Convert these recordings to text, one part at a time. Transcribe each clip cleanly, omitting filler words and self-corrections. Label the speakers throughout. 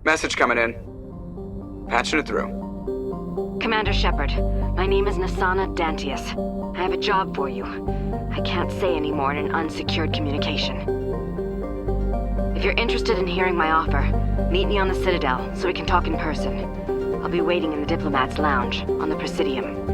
Speaker 1: Message coming in. Patching it through.
Speaker 2: Commander Shepard, my name is Nasana Dantius. I have a job for you. I can't say any more in an unsecured communication. If you're interested in hearing my offer, meet me on the Citadel so we can talk in person. I'll be waiting in the Diplomat's Lounge on the Presidium.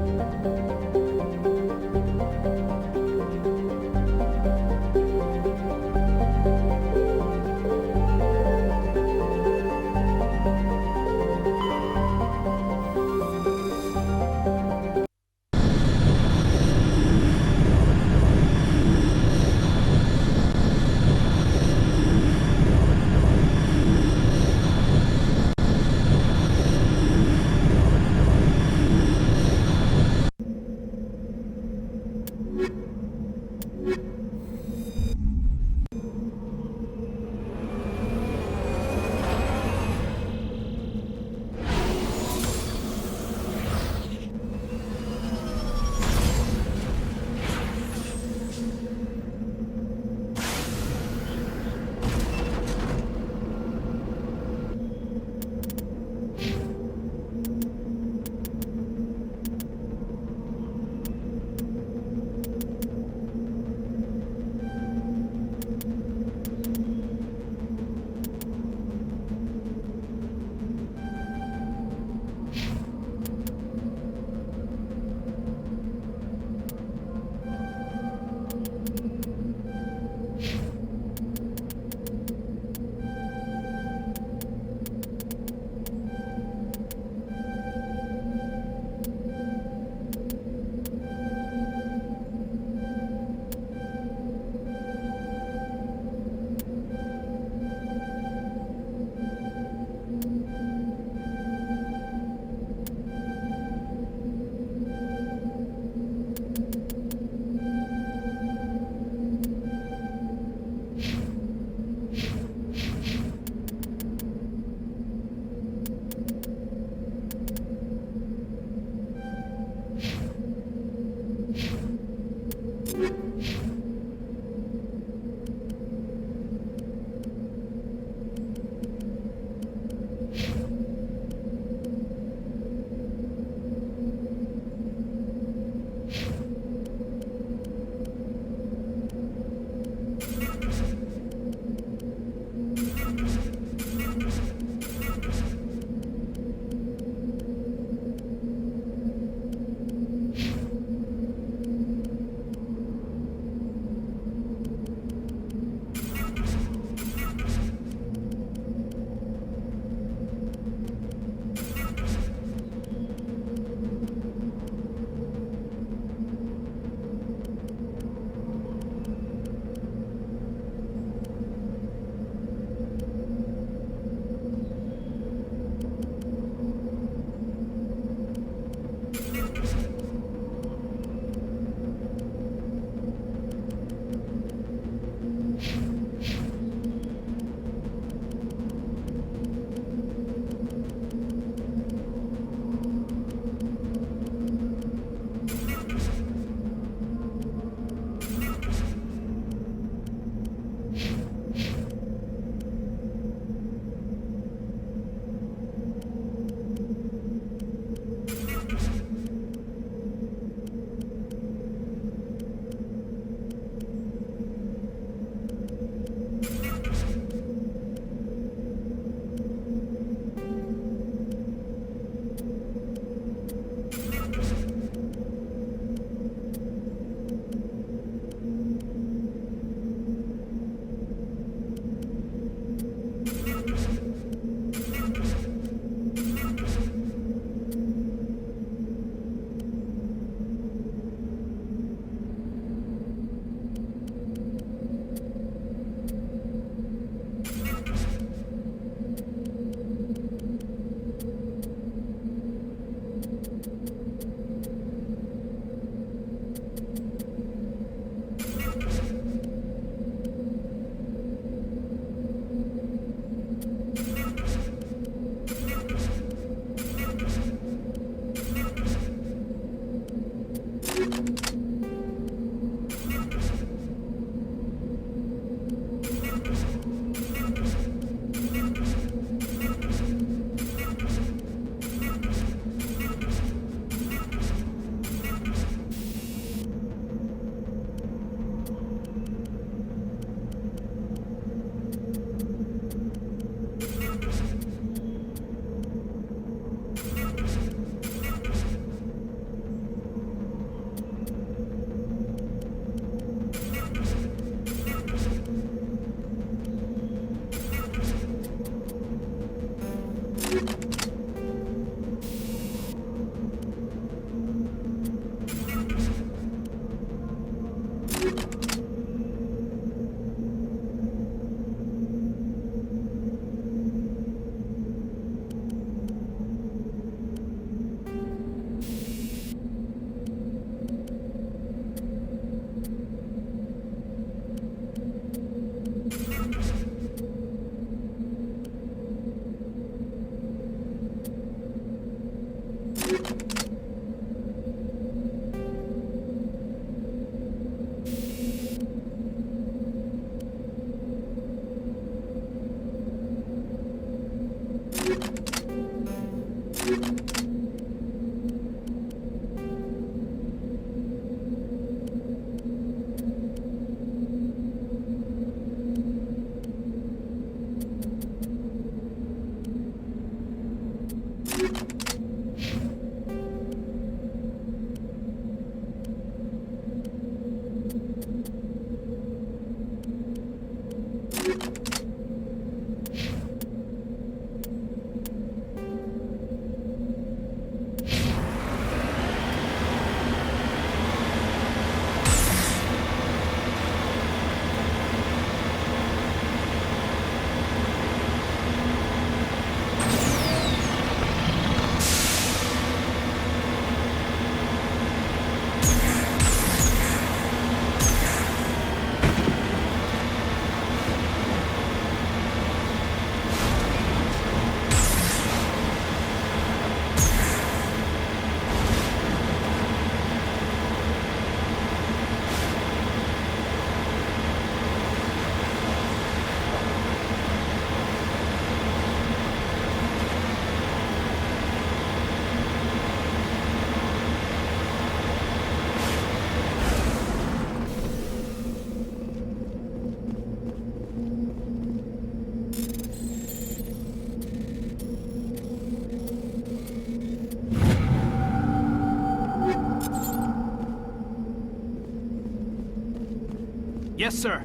Speaker 3: Yes, sir.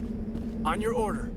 Speaker 3: On your order.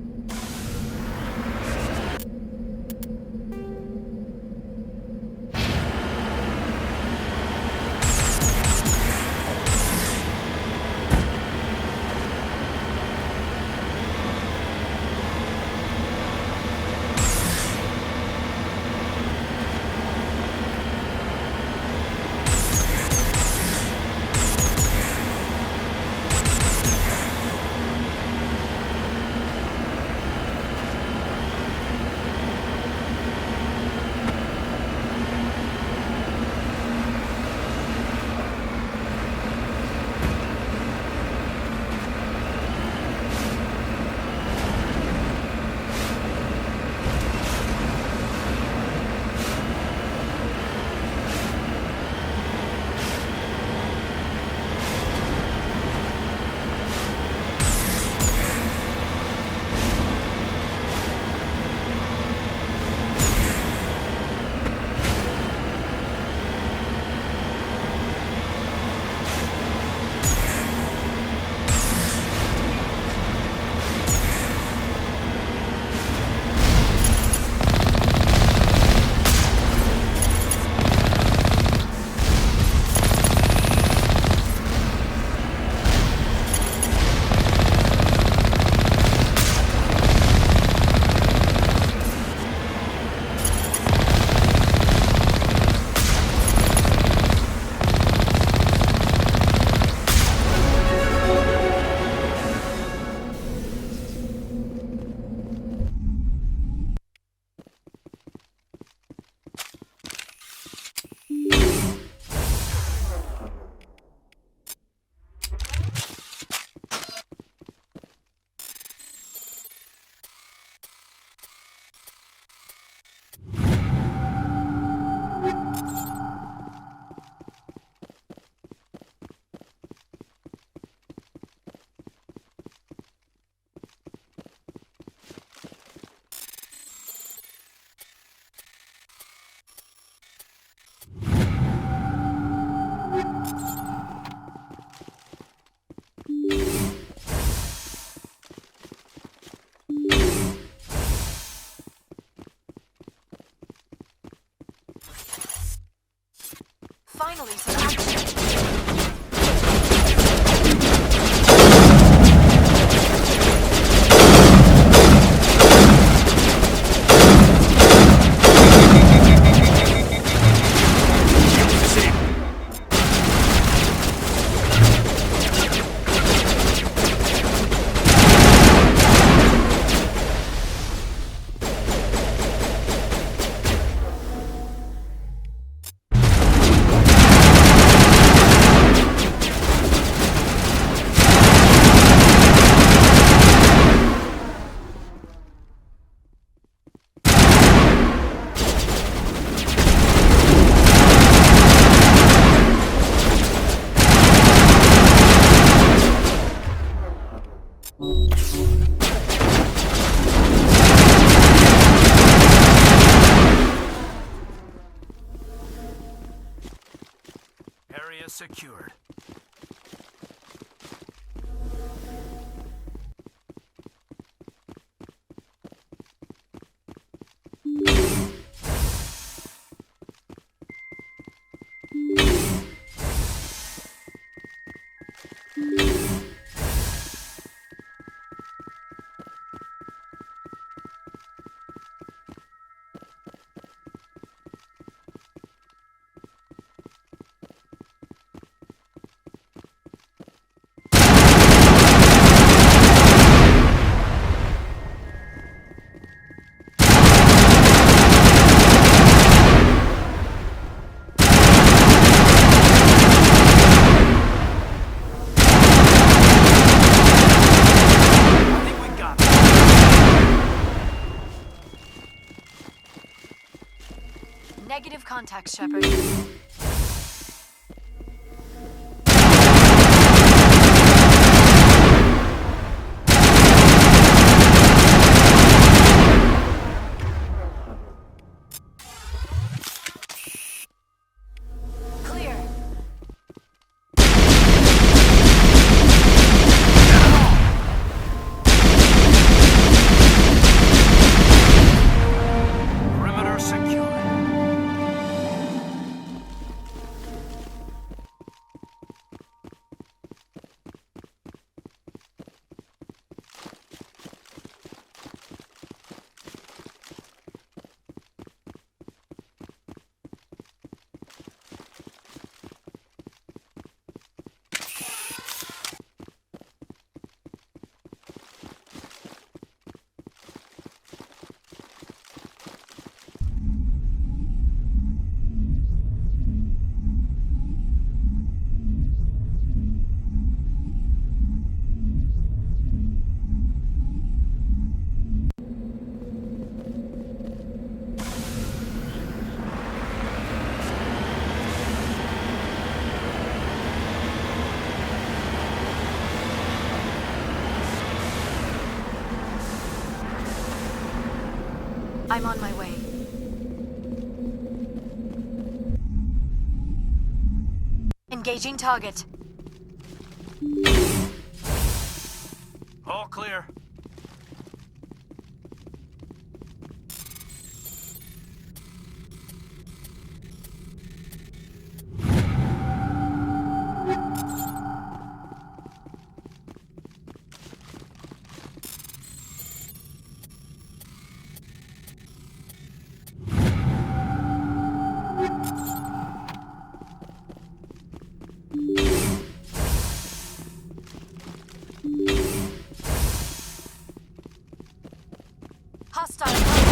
Speaker 4: Finally, some action.
Speaker 3: Area secured.
Speaker 4: Negative contact, Shepard. Clear. I'm on my way. Engaging target.
Speaker 3: All clear.
Speaker 4: Hostile.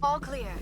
Speaker 4: All clear.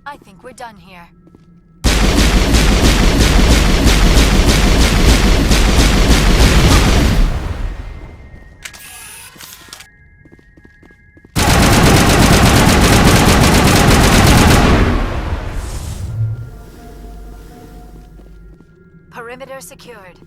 Speaker 4: I think we're done here. Perimeter secured.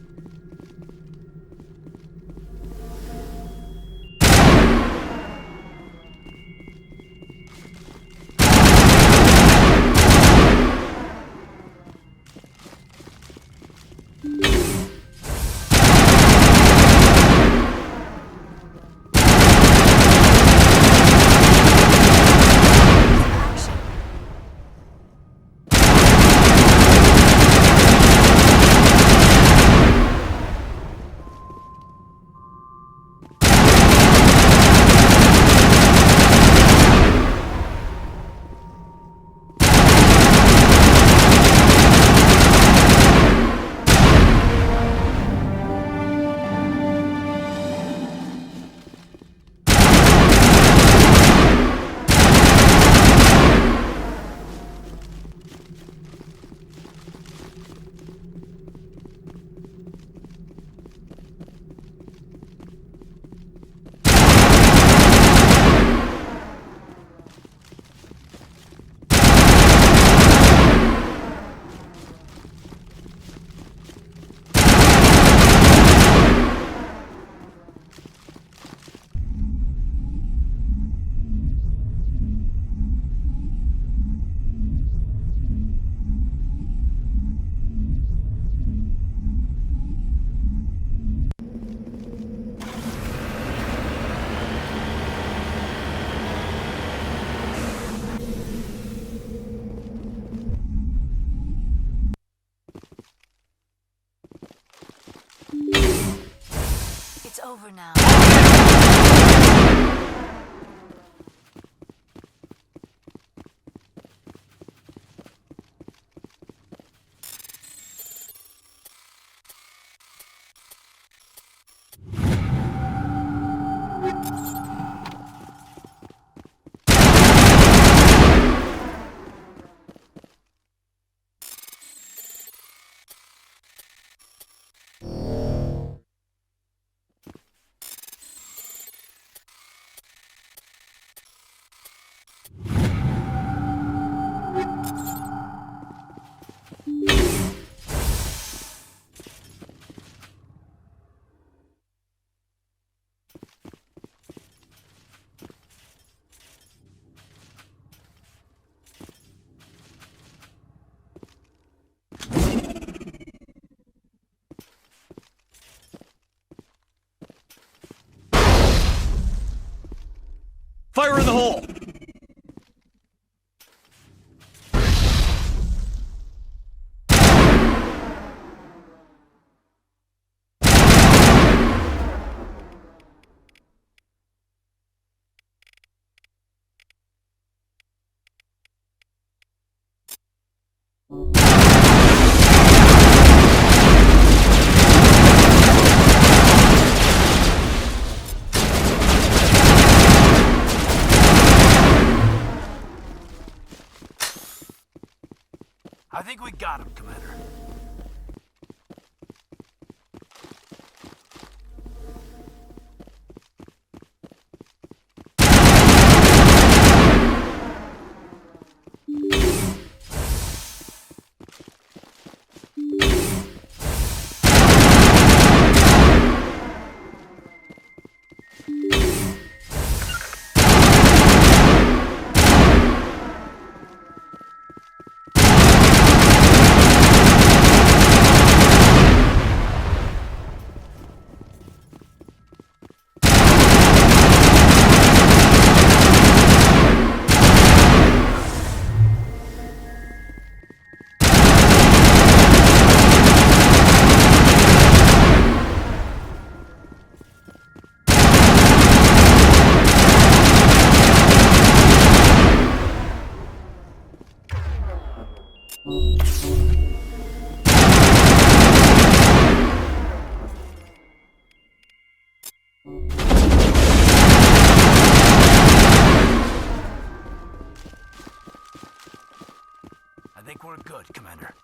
Speaker 4: It's over now.
Speaker 5: Fire in the hole!
Speaker 3: I think we got him, Commander. I think we're good, Commander.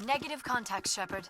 Speaker 4: Negative contact, Shepard.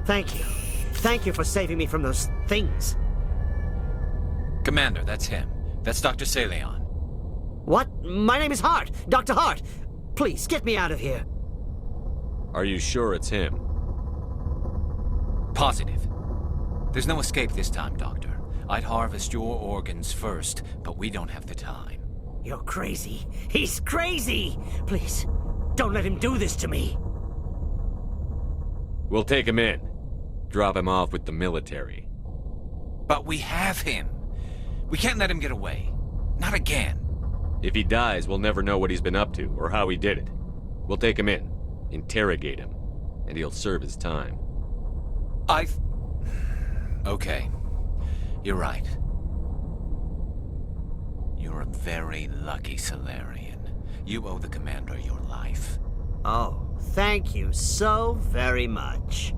Speaker 5: Thank you. Thank you for saving me from those things.
Speaker 6: Commander, that's him. That's Dr. Saleon.
Speaker 5: What? My name is Hart. Dr. Hart. Please, get me out of here.
Speaker 7: Are you sure it's him?
Speaker 6: Positive. There's no escape this time, Doctor. I'd harvest your organs first, but we don't have the time.
Speaker 5: You're crazy. He's crazy! Please, don't let him do this to me.
Speaker 7: We'll take him in. Drop him off with the military.
Speaker 6: But we have him. We can't let him get away. Not again.
Speaker 7: If he dies, we'll never know what he's been up to, or how he did it. We'll take him in, interrogate him, and he'll serve his time.
Speaker 6: Okay. You're right. You're a very lucky Solarian. You owe the Commander your life.
Speaker 5: Oh, thank you so very much.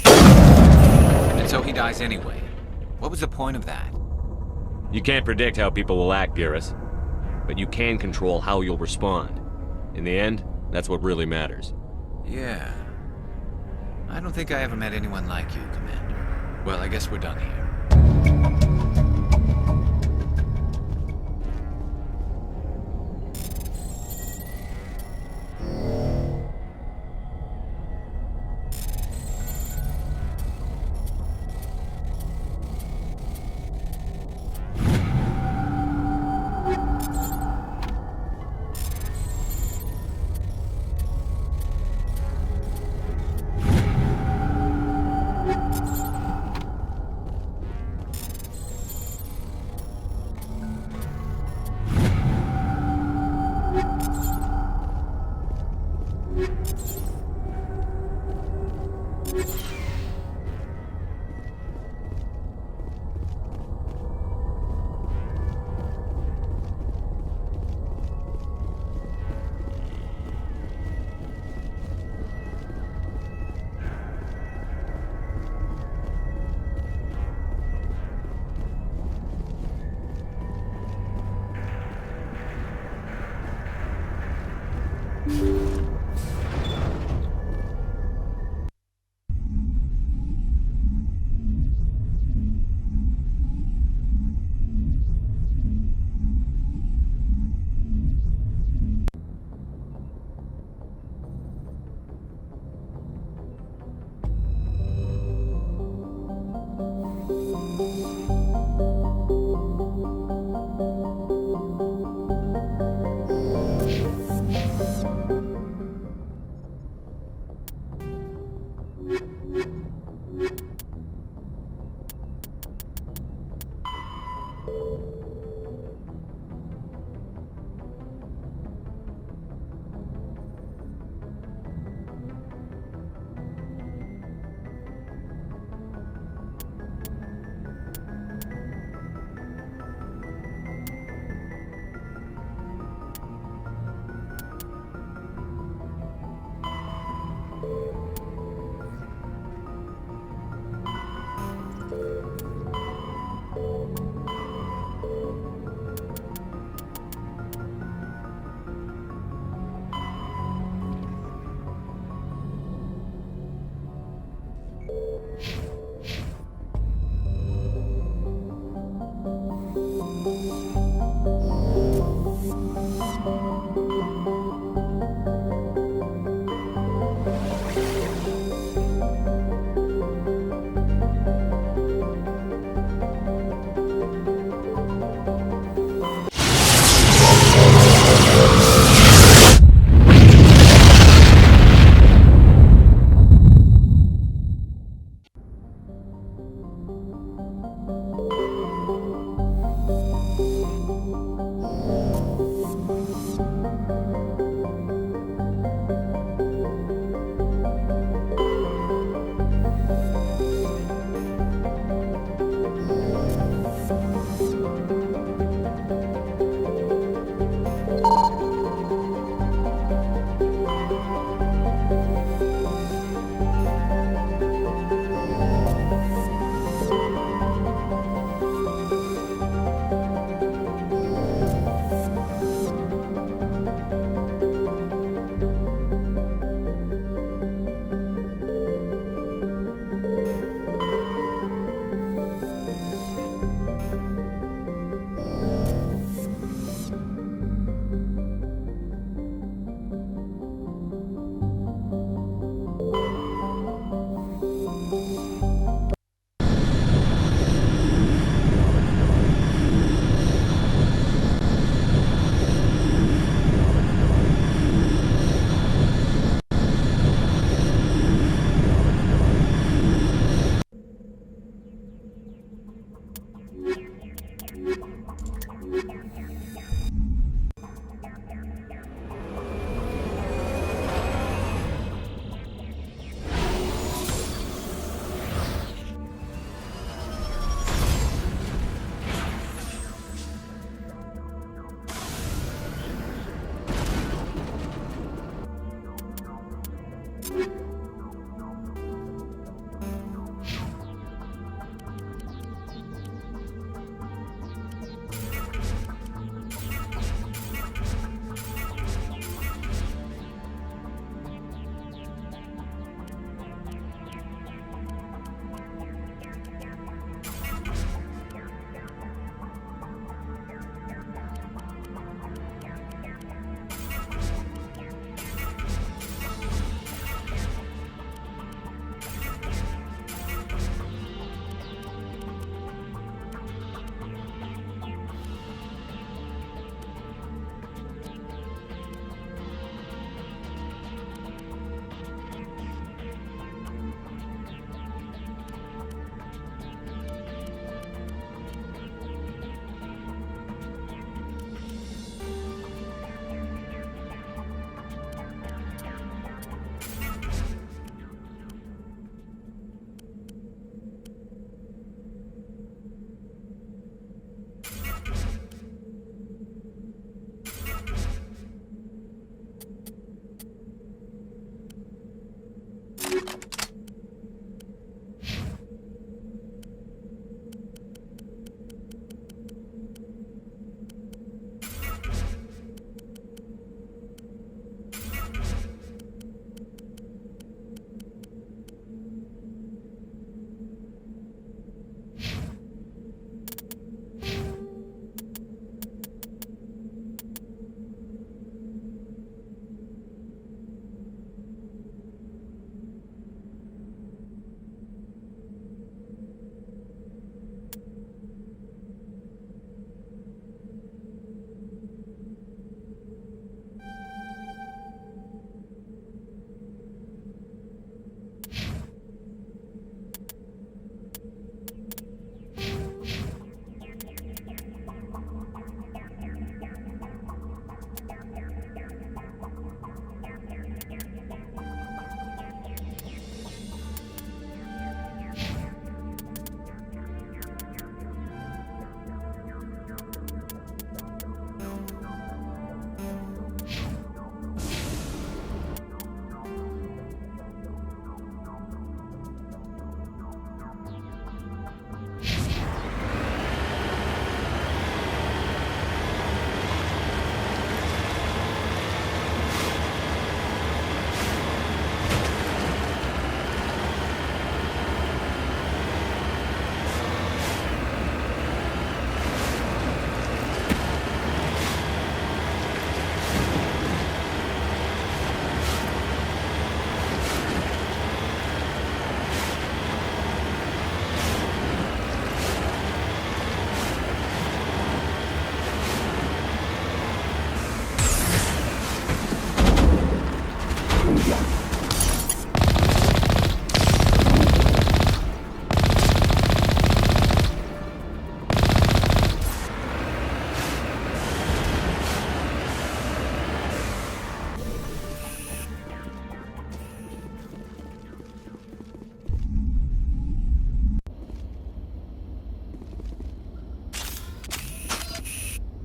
Speaker 6: And so he dies anyway. What was the point of that?
Speaker 7: You can't predict how people will act, Garrus. But you can control how you'll respond. In the end, that's what really matters.
Speaker 6: Yeah. I don't think I ever met anyone like you, Commander. Well, I guess we're done here.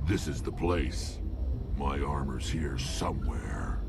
Speaker 8: This is the place. My armor's here somewhere.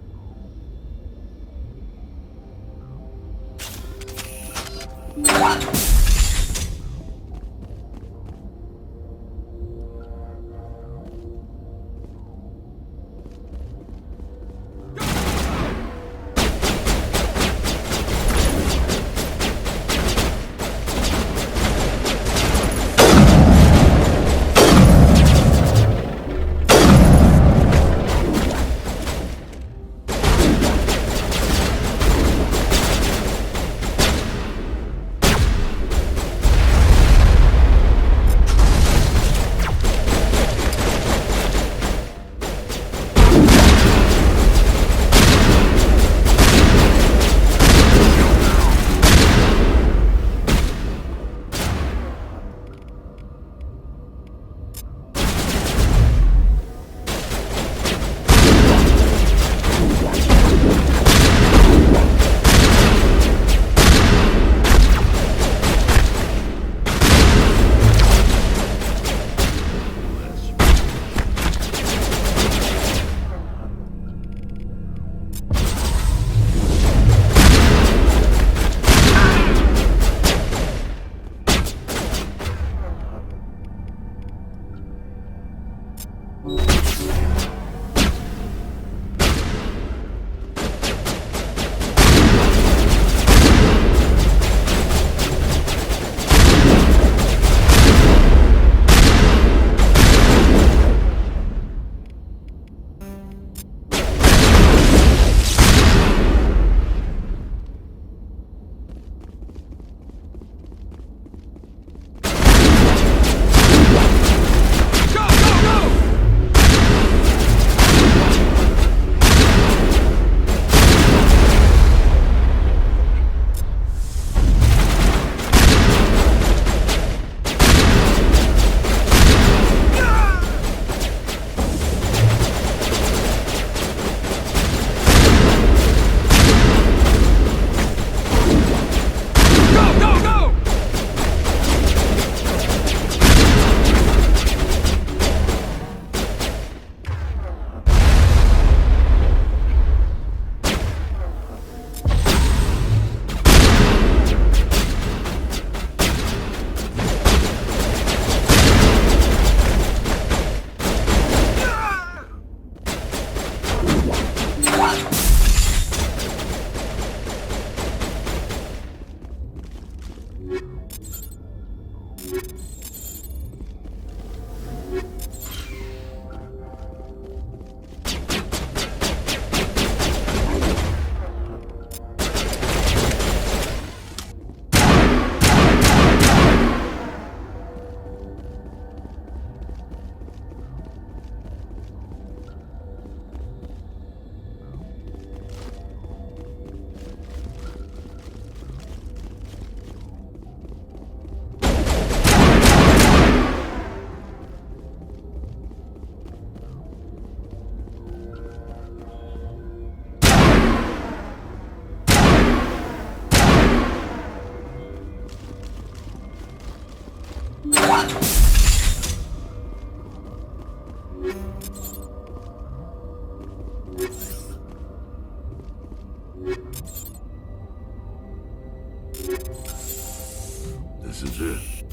Speaker 8: This is it.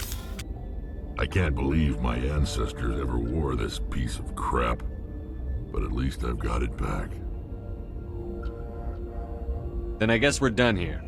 Speaker 8: I can't believe my ancestors ever wore this piece of crap, but at least I've got it back.
Speaker 7: Then I guess we're done here.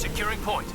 Speaker 3: Securing point.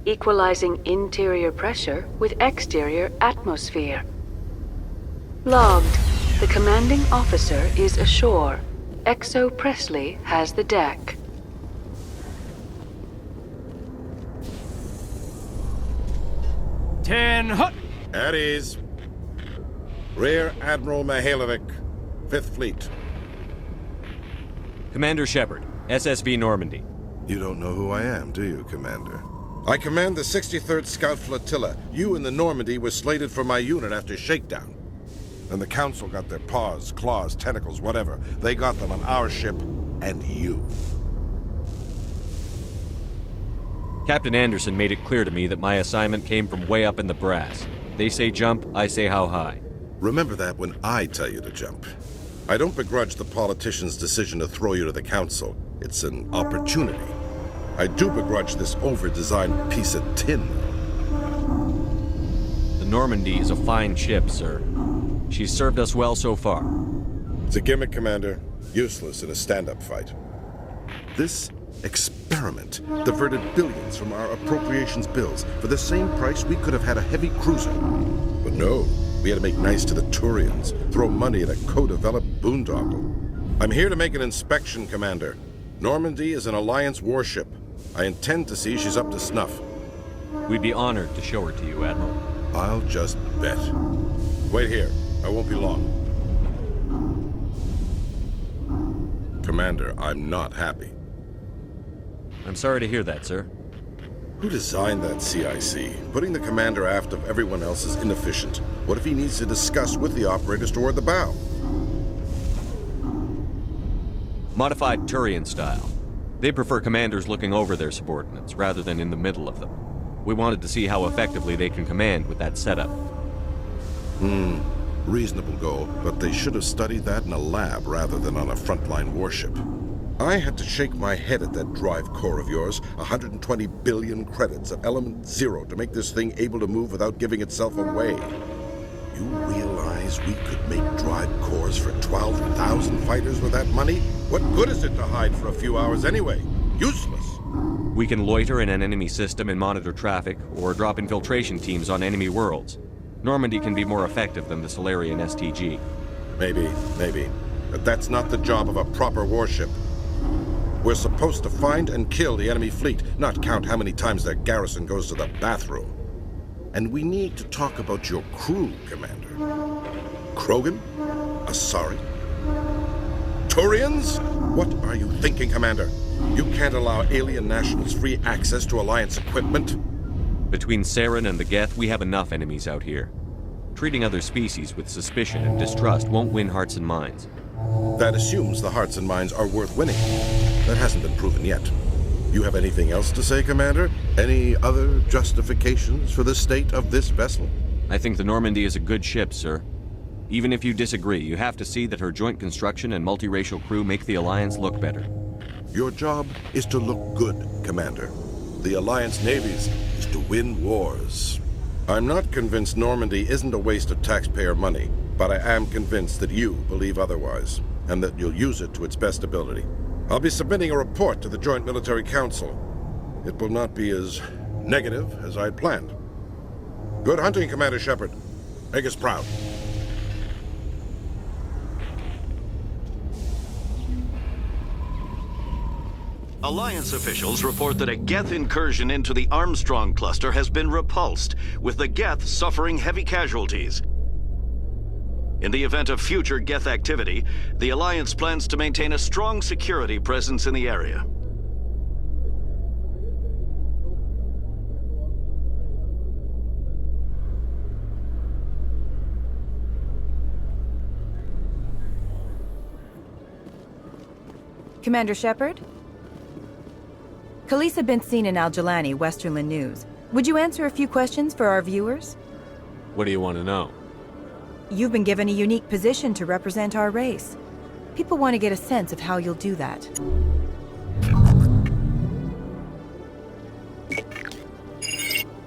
Speaker 2: Equalizing interior pressure with exterior atmosphere. Logged. The commanding officer is ashore. Exo Presley has the deck.
Speaker 9: At ease. Rear Admiral Mihailovic, 5th Fleet.
Speaker 7: Commander Shepard, SSV Normandy.
Speaker 9: You don't know who I am, do you, Commander? I command the 63rd Scout Flotilla. You and the Normandy were slated for my unit after shakedown. And the Council got their paws, claws, tentacles, whatever. They got them on our ship, and you.
Speaker 7: Captain Anderson made it clear to me that my assignment came from way up in the brass. They say jump, I say how high.
Speaker 9: Remember that when I tell you to jump. I don't begrudge the politician's decision to throw you to the Council. It's an opportunity. I do begrudge this over-designed piece of tin.
Speaker 7: The Normandy is a fine ship, sir. She's served us well so far.
Speaker 9: It's a gimmick, Commander. Useless in a stand-up fight. This experiment diverted billions from our appropriations bills. For the same price, we could have had a heavy cruiser. But no, we had to make nice to the Turians, throw money at a co-developed boondoggle. I'm here to make an inspection, Commander. Normandy is an Alliance warship. I intend to see she's up to snuff.
Speaker 7: We'd be honored to show her to you, Admiral.
Speaker 9: I'll just bet. Wait here. I won't be long. Commander, I'm not happy.
Speaker 7: I'm sorry to hear that, sir.
Speaker 9: Who designed that CIC? Putting the commander aft of everyone else is inefficient. What if he needs to discuss with the operators toward the bow?
Speaker 7: Modified Turian style. They prefer commanders looking over their subordinates rather than in the middle of them. We wanted to see how effectively they can command with that setup.
Speaker 9: Reasonable goal, but they should have studied that in a lab rather than on a frontline warship. I had to shake my head at that drive core of yours. 120 billion credits of element 0 to make this thing able to move without giving itself away. You realize we could make drive cores for 12,000 fighters with that money? What good is it to hide for a few hours anyway? Useless.
Speaker 7: We can loiter in an enemy system and monitor traffic, or drop infiltration teams on enemy worlds. Normandy can be more effective than the Solarian STG.
Speaker 9: Maybe. But that's not the job of a proper warship. We're supposed to find and kill the enemy fleet, not count how many times their garrison goes to the bathroom. And we need to talk about your crew, Commander. Krogan? Asari? Turians? What are you thinking, Commander? You can't allow alien nationals free access to Alliance equipment?
Speaker 7: Between Saren and the Geth, we have enough enemies out here. Treating other species with suspicion and distrust won't win hearts and minds.
Speaker 9: That assumes the hearts and minds are worth winning. That hasn't been proven yet. You have anything else to say, Commander? Any other justifications for the state of this vessel?
Speaker 7: I think the Normandy is a good ship, sir. Even if you disagree, you have to see that her joint construction and multiracial crew make the Alliance look better.
Speaker 9: Your job is to look good, Commander. The Alliance navies is to win wars. I'm not convinced Normandy isn't a waste of taxpayer money, but I am convinced that you believe otherwise, and that you'll use it to its best ability. I'll be submitting a report to the Joint Military Council. It will not be as negative as I'd planned. Good hunting, Commander Shepard. Make us proud.
Speaker 10: Alliance officials report that a Geth incursion into the Armstrong cluster has been repulsed, with the Geth suffering heavy casualties. In the event of future Geth activity, the Alliance plans to maintain a strong security presence in the area.
Speaker 11: Commander Shepard? Khaleesa been seen in Al-Jalani, Westerland News. Would you answer a few questions for our viewers?
Speaker 7: What do you want to know?
Speaker 11: You've been given a unique position to represent our race. People want to get a sense of how you'll do that.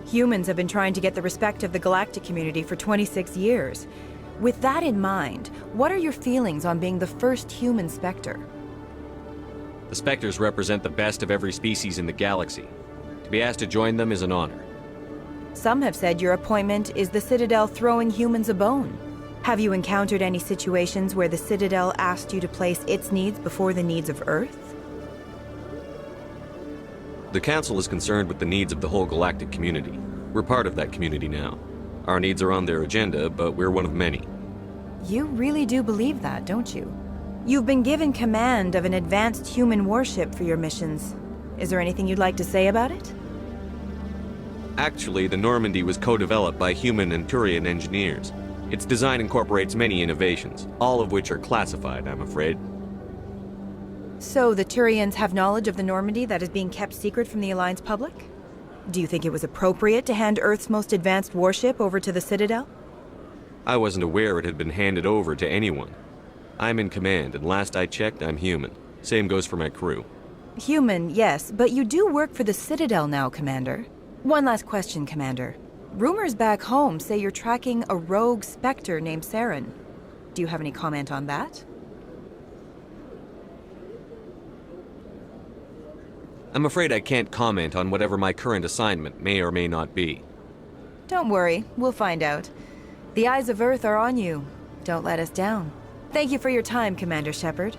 Speaker 11: Humans have been trying to get the respect of the galactic community for 26 years. With that in mind, what are your feelings on being the first human Spectre?
Speaker 7: The Spectres represent the best of every species in the galaxy. To be asked to join them is an honor.
Speaker 11: Some have said your appointment is the Citadel throwing humans a bone. Have you encountered any situations where the Citadel asked you to place its needs before the needs of Earth?
Speaker 7: The Council is concerned with the needs of the whole galactic community. We're part of that community now. Our needs are on their agenda, but we're one of many.
Speaker 11: You really do believe that, don't you? You've been given command of an advanced human warship for your missions. Is there anything you'd like to say about it?
Speaker 7: Actually, the Normandy was co-developed by human and Turian engineers. Its design incorporates many innovations, all of which are classified, I'm afraid.
Speaker 11: So the Turians have knowledge of the Normandy that is being kept secret from the Alliance public? Do you think it was appropriate to hand Earth's most advanced warship over to the Citadel?
Speaker 7: I wasn't aware it had been handed over to anyone. I'm in command, and last I checked, I'm human. Same goes for my crew.
Speaker 11: Human, yes, but you do work for the Citadel now, Commander. One last question, Commander. Rumors back home say you're tracking a rogue Spectre named Saren. Do you have any comment on that?
Speaker 7: I'm afraid I can't comment on whatever my current assignment may or may not be.
Speaker 11: Don't worry, we'll find out. The eyes of Earth are on you. Don't let us down. Thank you for your time, Commander Shepard.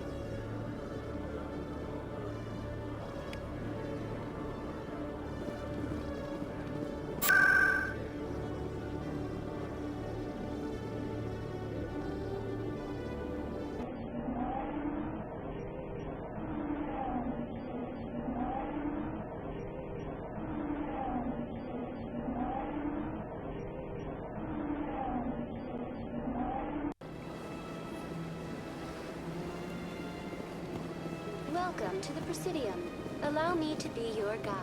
Speaker 12: Welcome to the Presidium. Allow me to be your guide.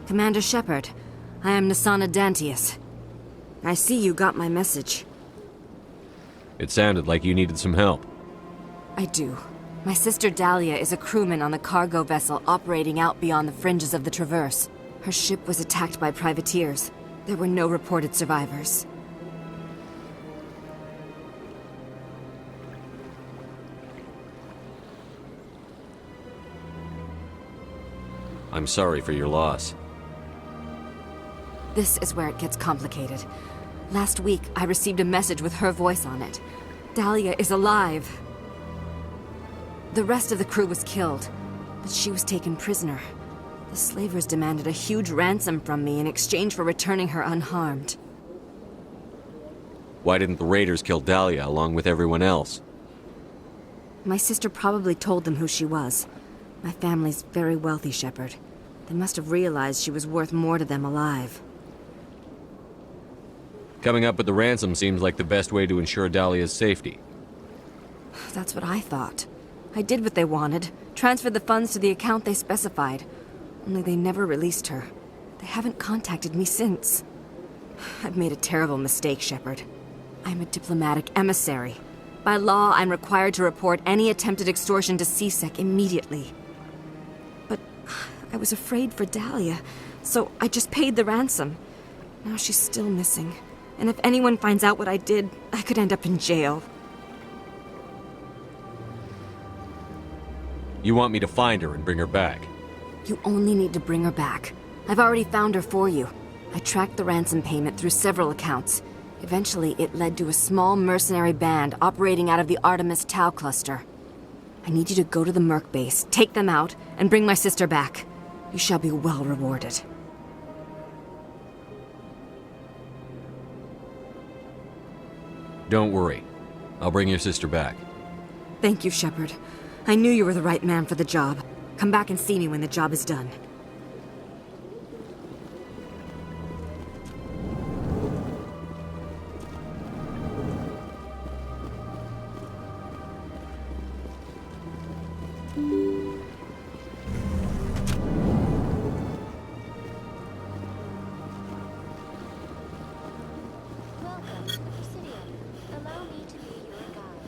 Speaker 2: Commander Shepard, I am Nasana Dantius. I see you got my message.
Speaker 7: It sounded like you needed some help.
Speaker 2: I do. My sister Dahlia is a crewman on a cargo vessel operating out beyond the fringes of the Traverse. Her ship was attacked by privateers. There were no reported survivors.
Speaker 7: I'm sorry for your loss.
Speaker 2: This is where it gets complicated. Last week, I received a message with her voice on it. Dahlia is alive. The rest of the crew was killed, but she was taken prisoner. The slavers demanded a huge ransom from me in exchange for returning her unharmed.
Speaker 7: Why didn't the raiders kill Dahlia along with everyone else?
Speaker 2: My sister probably told them who she was. My family's very wealthy, Shepard. They must have realized she was worth more to them alive.
Speaker 7: Coming up with the ransom seems like the best way to ensure Dahlia's safety.
Speaker 2: That's what I thought. I did what they wanted, transferred the funds to the account they specified. Only they never released her. They haven't contacted me since. I've made a terrible mistake, Shepard. I'm a diplomatic emissary. By law, I'm required to report any attempted extortion to CSEC immediately. But I was afraid for Dahlia, so I just paid the ransom. Now she's still missing. And if anyone finds out what I did, I could end up in jail.
Speaker 7: You want me to find her and bring her back?
Speaker 2: You only need to bring her back. I've already found her for you. I tracked the ransom payment through several accounts. Eventually, it led to a small mercenary band operating out of the Artemis Tau cluster. I need you to go to the Merc base, take them out, and bring my sister back. You shall be well rewarded.
Speaker 7: Don't worry. I'll bring your sister back.
Speaker 2: Thank you, Shepard. I knew you were the right man for the job. Come back and see me when the job is done.
Speaker 12: Welcome to the Presidium. Allow me to be your guide.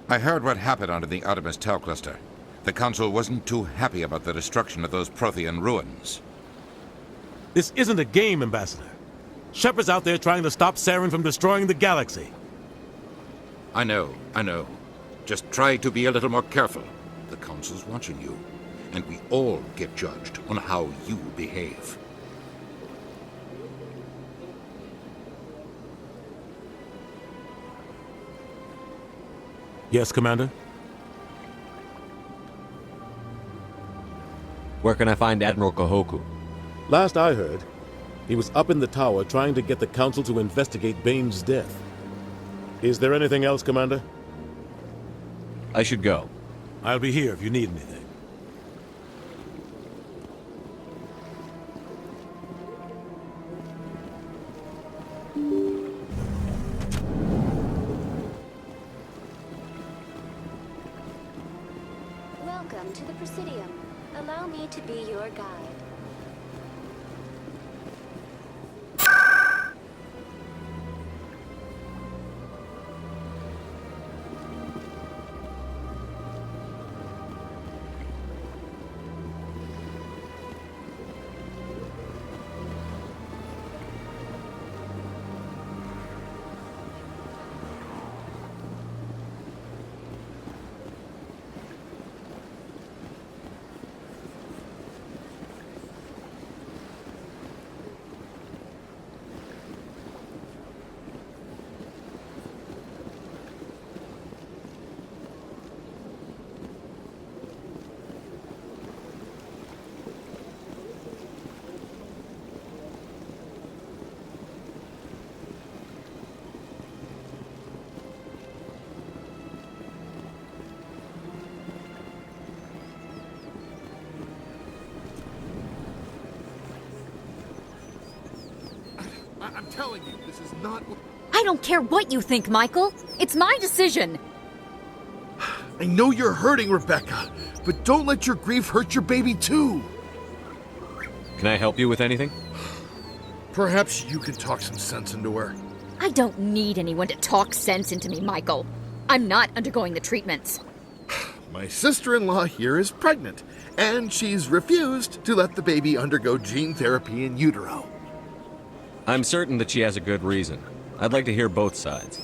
Speaker 13: I heard what happened under the Artemis Tau cluster. The Council wasn't too happy about the destruction of those Prothean ruins.
Speaker 14: This isn't a game, Ambassador. Shepard's out there trying to stop Saren from destroying the galaxy.
Speaker 13: I know. Just try to be a little more careful. The Council's watching you, and we all get judged on how you behave.
Speaker 14: Yes, Commander?
Speaker 7: Where can I find Admiral Kahoku?
Speaker 15: Last I heard, he was up in the tower trying to get the Council to investigate Bane's death. Is there anything else, Commander?
Speaker 7: I should go.
Speaker 14: I'll be here if you need anything.
Speaker 12: Welcome to the Presidium. Allow me to be your guide.
Speaker 9: I'm telling you, this is not...
Speaker 16: I don't care what you think, Michael. It's my decision.
Speaker 9: I know you're hurting, Rebecca, but don't let your grief hurt your baby, too.
Speaker 7: Can I help you with anything?
Speaker 17: Perhaps you can talk some sense into her.
Speaker 16: I don't need anyone to talk sense into me, Michael. I'm not undergoing the treatments.
Speaker 17: My sister-in-law here is pregnant, and she's refused to let the baby undergo gene therapy in utero.
Speaker 7: I'm certain that she has a good reason. I'd like to hear both sides.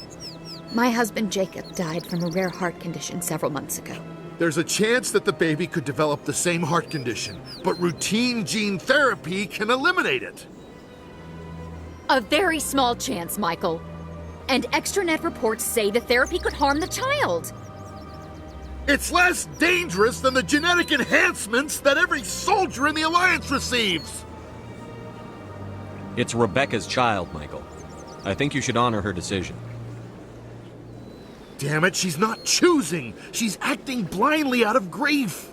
Speaker 16: My husband Jacob died from a rare heart condition several months ago.
Speaker 17: There's a chance that the baby could develop the same heart condition, but routine gene therapy can eliminate it.
Speaker 16: A very small chance, Michael. And extranet reports say the therapy could harm the child.
Speaker 17: It's less dangerous than the genetic enhancements that every soldier in the Alliance receives.
Speaker 7: It's Rebecca's child, Michael. I think you should honor her decision.
Speaker 17: Damn it, she's not choosing. She's acting blindly out of grief.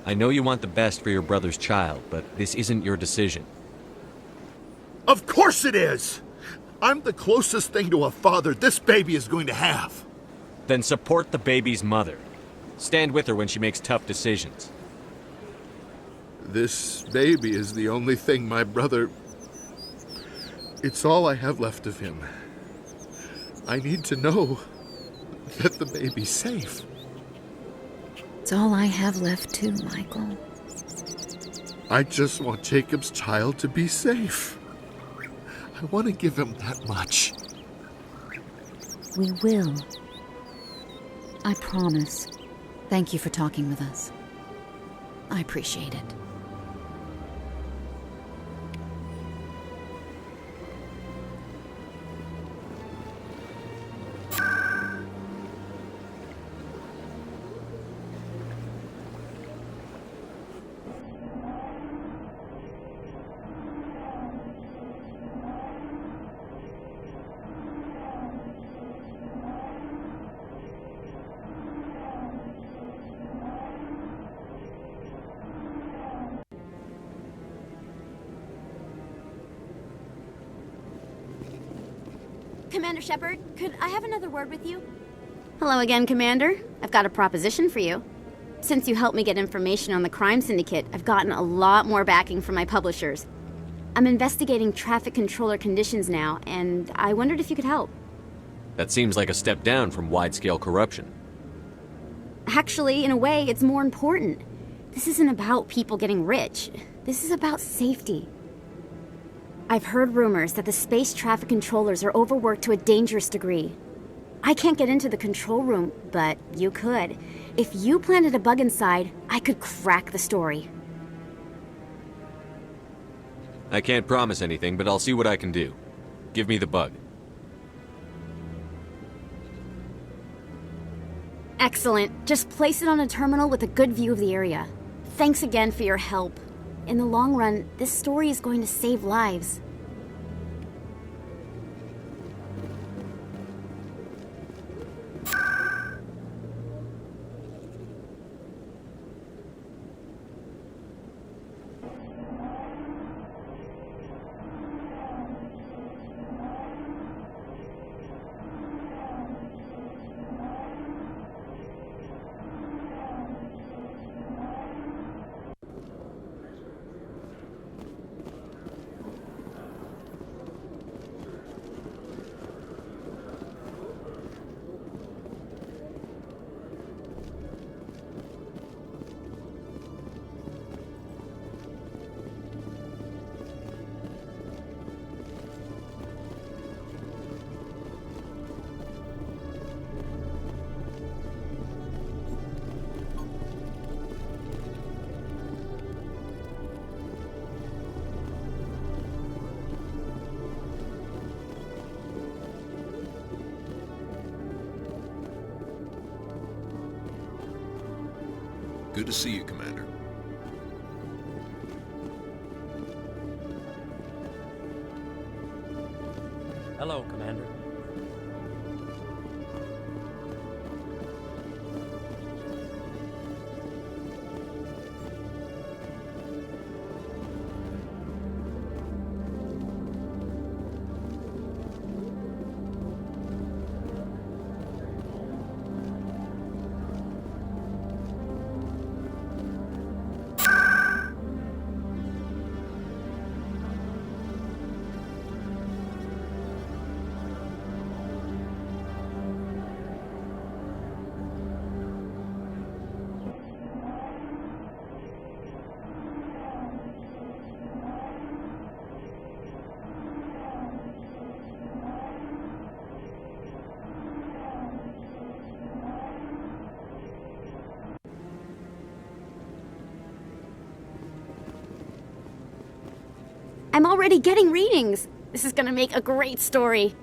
Speaker 7: I know you want the best for your brother's child, but this isn't your decision.
Speaker 17: Of course it is! I'm the closest thing to a father this baby is going to have.
Speaker 7: Then support the baby's mother. Stand with her when she makes tough decisions.
Speaker 17: This baby is the only thing my brother... It's all I have left of him. I need to know that the baby's safe.
Speaker 16: It's all I have left too, Michael.
Speaker 17: I just want Jacob's child to be safe. I want to give him that much.
Speaker 16: We will. I promise. Thank you for talking with us. I appreciate it.
Speaker 12: Commander Shepard, could I have another word with you?
Speaker 18: Hello again, Commander. I've got a proposition for you. Since you helped me get information on the crime syndicate, I've gotten a lot more backing from my publishers. I'm investigating traffic controller conditions now, and I wondered if you could help.
Speaker 7: That seems like a step down from wide-scale corruption.
Speaker 18: Actually, in a way, it's more important. This isn't about people getting rich. This is about safety. I've heard rumors that the space traffic controllers are overworked to a dangerous degree. I can't get into the control room, but you could. If you planted a bug inside, I could crack the story.
Speaker 7: I can't promise anything, but I'll see what I can do. Give me the bug.
Speaker 18: Excellent. Just place it on a terminal with a good view of the area. Thanks again for your help. In the long run, this story is going to save lives.
Speaker 19: Good to see you, Commander.
Speaker 5: Hello, Commander.
Speaker 18: I'm already getting readings. This is gonna make a great story.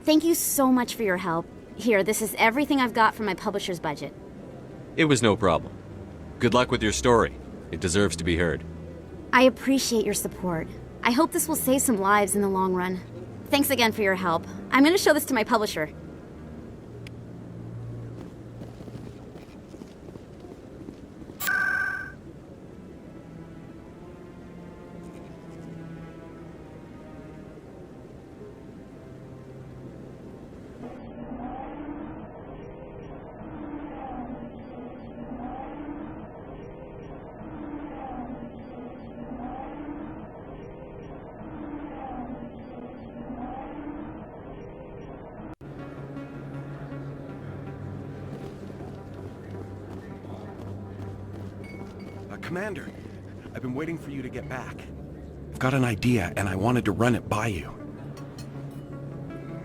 Speaker 18: Thank you so much for your help. Here, this is everything I've got from my publisher's budget.
Speaker 7: It was no problem. Good luck with your story. It deserves to be heard.
Speaker 18: I appreciate your support. I hope this will save some lives in the long run. Thanks again for your help. I'm gonna show this to my publisher.
Speaker 20: Commander, I've been waiting for you to get back. I've got an idea, and I wanted to run it by you.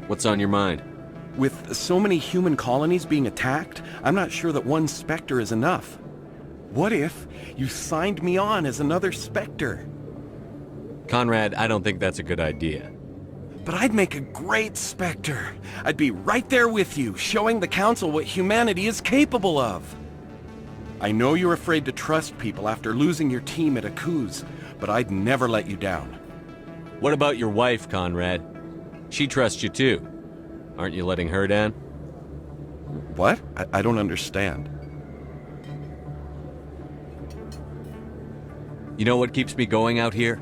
Speaker 7: What's on your mind?
Speaker 20: With so many human colonies being attacked, I'm not sure that one Spectre is enough. What if you signed me on as another Spectre?
Speaker 7: Conrad, I don't think that's a good idea.
Speaker 20: But I'd make a great Spectre. I'd be right there with you, showing the Council what humanity is capable of. I know you're afraid to trust people after losing your team at Akuz, but I'd never let you down.
Speaker 7: What about your wife, Conrad? She trusts you too. Aren't you letting her down?
Speaker 20: What? I don't understand.
Speaker 7: You know what keeps me going out here?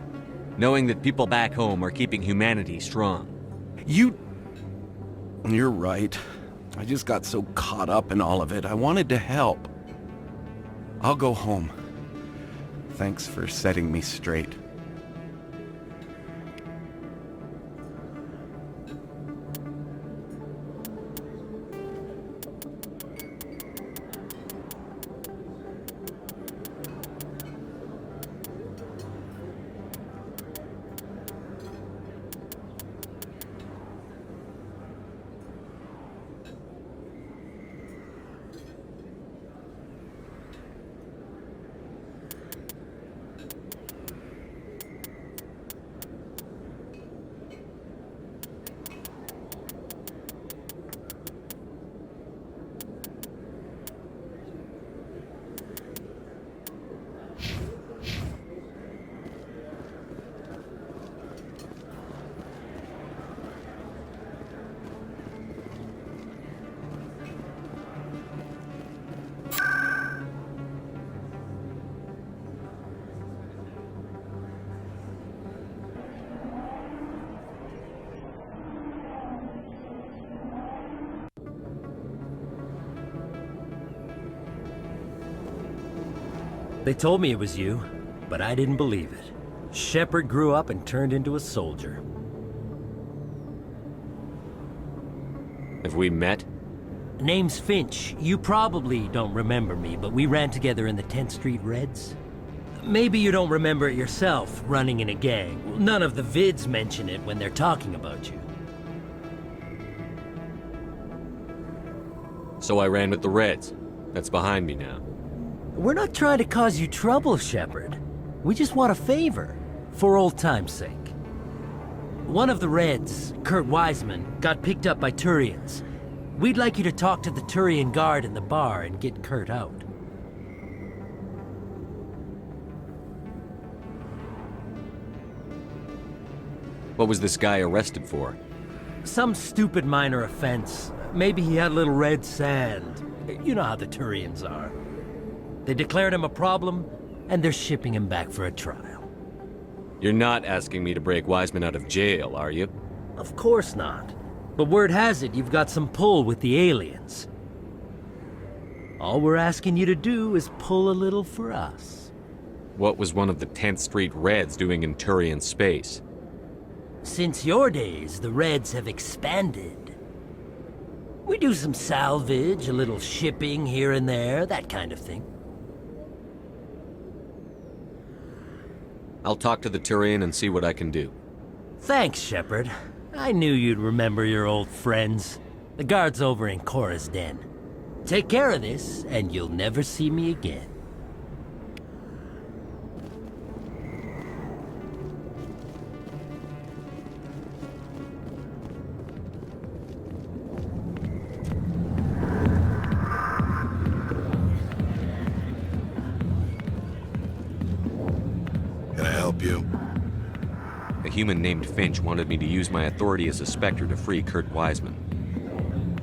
Speaker 7: Knowing that people back home are keeping humanity strong.
Speaker 20: You're right. I just got so caught up in all of it. I wanted to help. I'll go home. Thanks for setting me straight.
Speaker 5: They told me it was you, but I didn't believe it. Shepard grew up and turned into a soldier.
Speaker 7: Have we met?
Speaker 5: Name's Finch. You probably don't remember me, but we ran together in the 10th Street Reds. Maybe you don't remember it yourself, running in a gang. None of the vids mention it when they're talking about you.
Speaker 7: So I ran with the Reds. That's behind me now.
Speaker 5: We're not trying to cause you trouble, Shepard. We just want a favor, for old time's sake. One of the Reds, Kurt Wiseman, got picked up by Turians. We'd like you to talk to the Turian guard in the bar and get Kurt out.
Speaker 7: What was this guy arrested for?
Speaker 5: Some stupid minor offense. Maybe he had a little red sand. You know how the Turians are. They declared him a problem, and they're shipping him back for a trial.
Speaker 7: You're not asking me to break Wiseman out of jail, are you?
Speaker 5: Of course not. But word has it you've got some pull with the aliens. All we're asking you to do is pull a little for us.
Speaker 7: What was one of the 10th Street Reds doing in Turian space?
Speaker 5: Since your days, the Reds have expanded. We do some salvage, a little shipping here and there, that kind of thing.
Speaker 7: I'll talk to the Turian and see what I can do.
Speaker 5: Thanks, Shepard. I knew you'd remember your old friends. The guard's over in Cora's den. Take care of this, and you'll never see me again.
Speaker 9: help you?
Speaker 7: A human named Finch wanted me to use my authority as a Spectre to free Kurt Wiseman.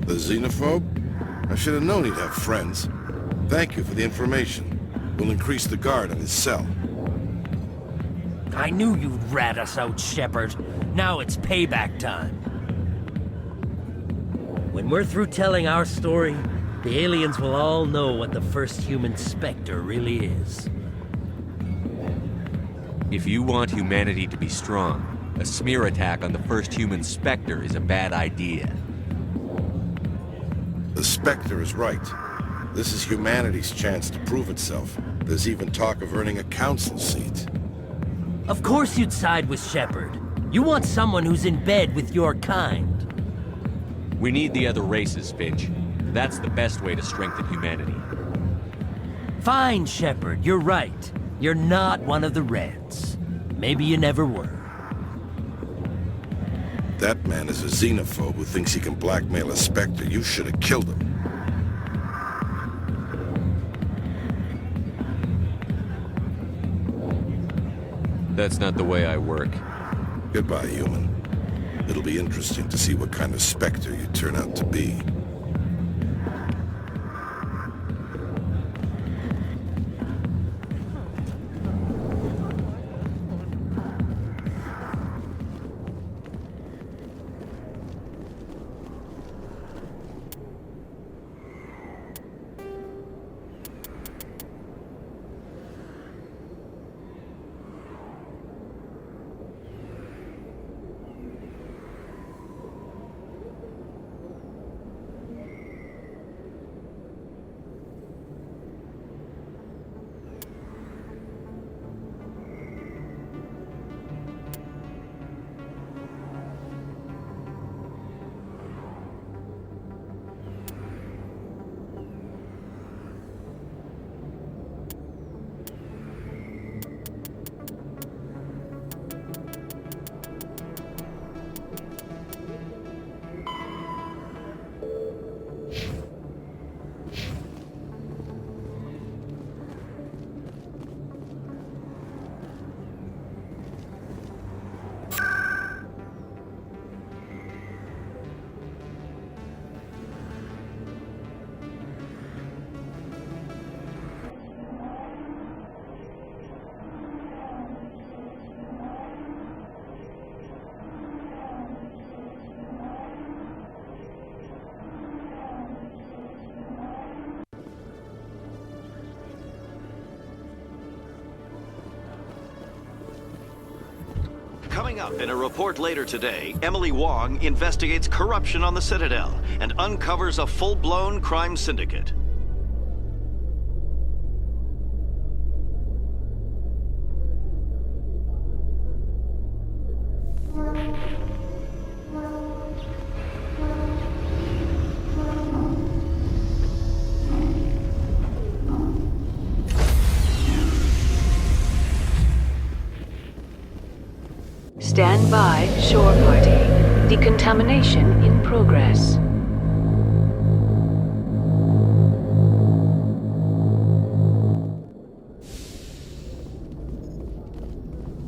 Speaker 9: The xenophobe? I should have known he'd have friends. Thank you for the information. We'll increase the guard on his cell.
Speaker 5: I knew you'd rat us out, Shepard. Now it's payback time. When we're through telling our story, the aliens will all know what the first human Spectre really is.
Speaker 7: If you want humanity to be strong, a smear attack on the first human Spectre is a bad idea.
Speaker 9: The Spectre is right. This is humanity's chance to prove itself. There's even talk of earning a council seat.
Speaker 5: Of course you'd side with Shepard. You want someone who's in bed with your kind.
Speaker 7: We need the other races, Finch. That's the best way to strengthen humanity.
Speaker 5: Fine, Shepard, you're right. You're not one of the Reds. Maybe you never were.
Speaker 9: That man is a xenophobe who thinks he can blackmail a Spectre. You should have killed him.
Speaker 7: That's not the way I work.
Speaker 9: Goodbye, human. It'll be interesting to see what kind of Spectre you turn out to be.
Speaker 10: Coming up in a report later today, Emily Wong investigates corruption on the Citadel and uncovers a full-blown crime syndicate.
Speaker 2: Stand by, shore party. Decontamination in progress.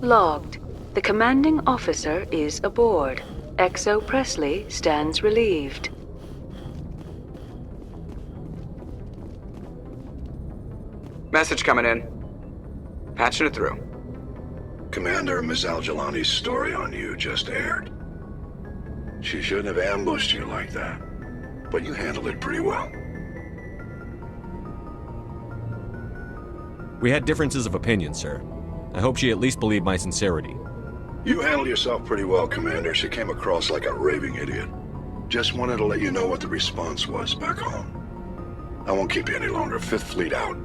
Speaker 2: Logged. The commanding officer is aboard. XO Presley stands relieved.
Speaker 1: Message coming in. Patching it through.
Speaker 21: Commander, Ms. Al-Jalani's story on you just aired. She shouldn't have ambushed you like that, but you handled it pretty well.
Speaker 7: We had differences of opinion, sir. I hope she at least believed my sincerity.
Speaker 21: You handled yourself pretty well, Commander. She came across like a raving idiot. Just wanted to let you know what the response was back home. I won't keep you any longer. Fifth Fleet out.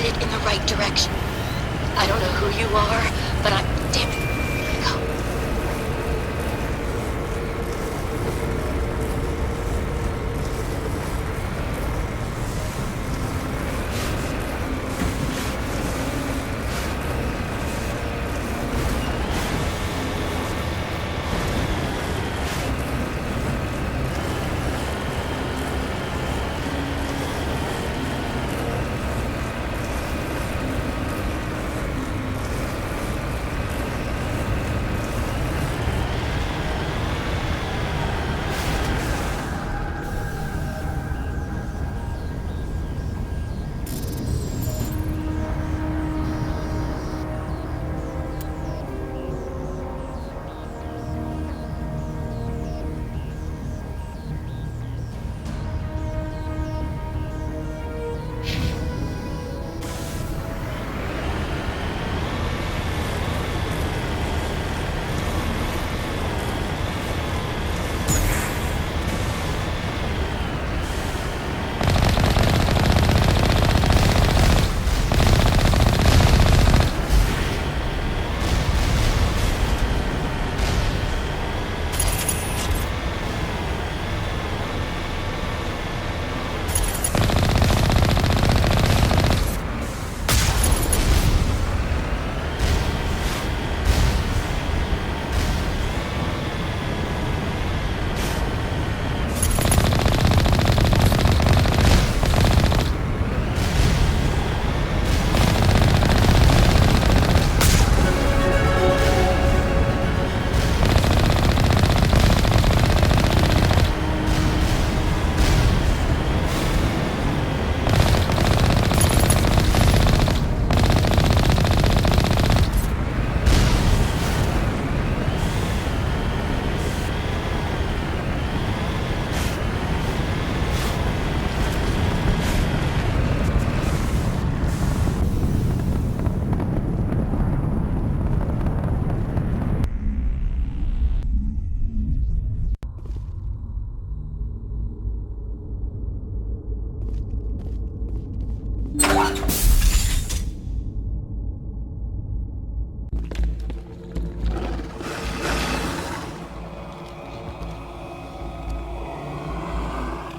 Speaker 2: Headed in the right direction. I don't know who you are, but I'm... Damn it.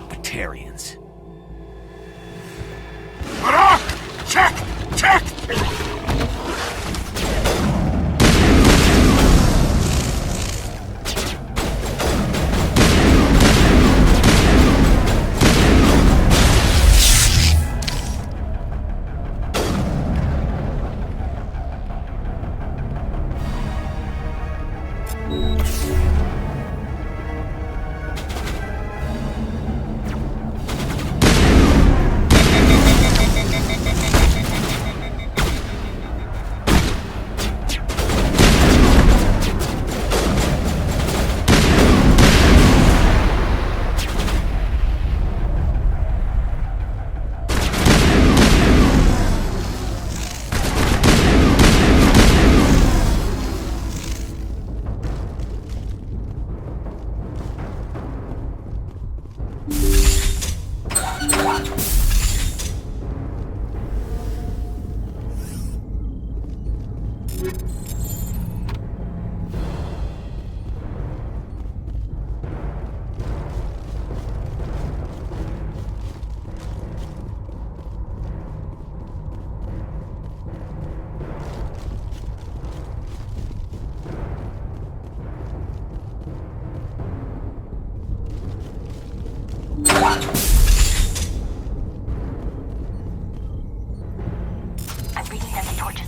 Speaker 20: Batarians.
Speaker 3: Check! Check!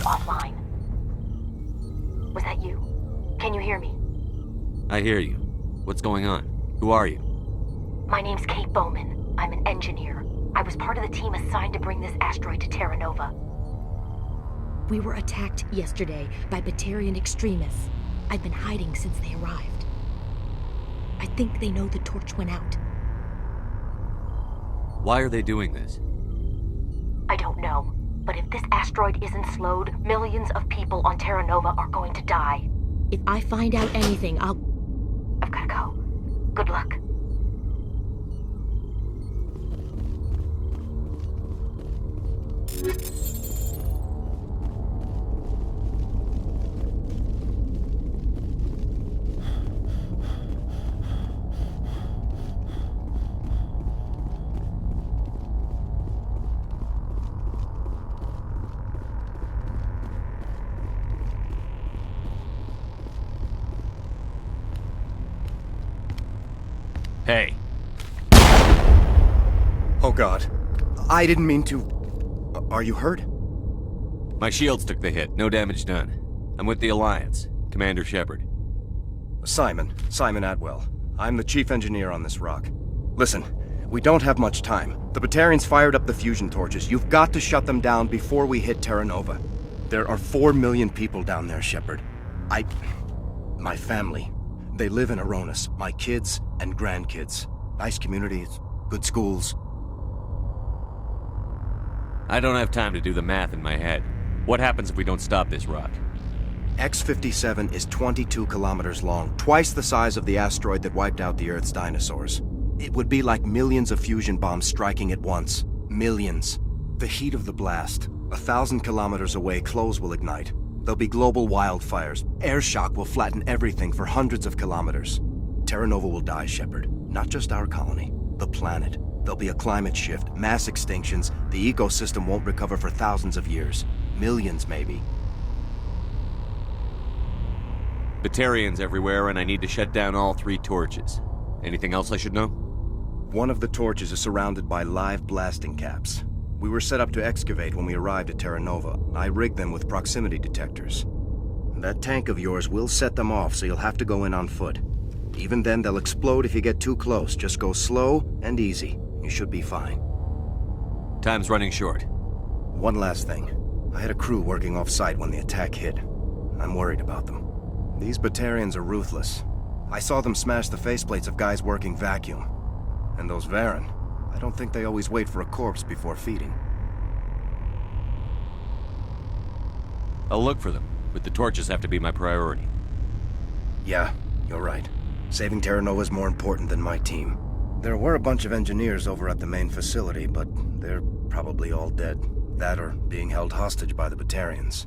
Speaker 2: offline. Was that you? Can you hear me?
Speaker 7: I hear you. What's going on? Who are you?
Speaker 2: My name's Kate Bowman. I'm an engineer. I was part of the team assigned to bring this asteroid to Terra Nova.
Speaker 4: We were attacked yesterday by Batarian extremists. I've been hiding since they arrived. I think they know the torch went out.
Speaker 7: Why are they doing this?
Speaker 2: I don't know, but if this asteroid isn't slowed, millions of people on Terra Nova are going to die.
Speaker 4: If I find out anything, I've
Speaker 2: gotta go. Good luck.
Speaker 7: Hey.
Speaker 20: Oh God. I didn't mean to... Are you hurt?
Speaker 7: My shields took the hit. No damage done. I'm with the Alliance. Commander Shepard.
Speaker 20: Simon Atwell. I'm the chief engineer on this rock. Listen, we don't have much time. The Batarians fired up the fusion torches. You've got to shut them down before we hit Terra Nova. There are 4 million people down there, Shepard. My family. They live in Aronis. My kids and grandkids. Nice communities, good schools.
Speaker 7: I don't have time to do the math in my head. What happens if we don't stop this rock?
Speaker 20: X-57 is 22 kilometers long, twice the size of the asteroid that wiped out the Earth's dinosaurs. It would be like millions of fusion bombs striking at once. Millions. The heat of the blast. 1,000 kilometers away, clothes will ignite. There'll be global wildfires. Air shock will flatten everything for hundreds of kilometers. Terra Nova will die, Shepard. Not just our colony, the planet. There'll be a climate shift, mass extinctions. The ecosystem won't recover for thousands of years. Millions, maybe.
Speaker 7: Batarians everywhere, and I need to shut down all 3 torches. Anything else I should know?
Speaker 20: One of the torches is surrounded by live blasting caps. We were set up to excavate when we arrived at Terra Nova. I rigged them with proximity detectors. That tank of yours will set them off, so you'll have to go in on foot. Even then, they'll explode if you get too close. Just go slow and easy. You should be fine.
Speaker 7: Time's running short.
Speaker 20: One last thing. I had a crew working off-site when the attack hit. I'm worried about them. These Batarians are ruthless. I saw them smash the faceplates of guys working vacuum. And those Varen, I don't think they always wait for a corpse before feeding.
Speaker 7: I'll look for them, but the torches have to be my priority.
Speaker 20: Yeah, you're right. Saving Terra Nova is more important than my team. There were a bunch of engineers over at the main facility, but they're probably all dead. That or being held hostage by the Batarians.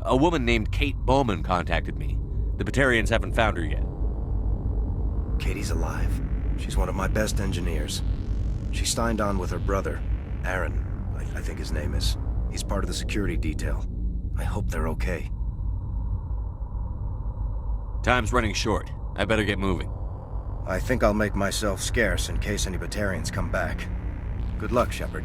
Speaker 7: A woman named Kate Bowman contacted me. The Batarians haven't found her yet.
Speaker 20: Katie's alive. She's one of my best engineers. She signed on with her brother, Aaron, I think his name is. He's part of the security detail. I hope they're okay.
Speaker 7: Time's running short. I better get moving.
Speaker 20: I think I'll make myself scarce in case any Batarians come back. Good luck, Shepard.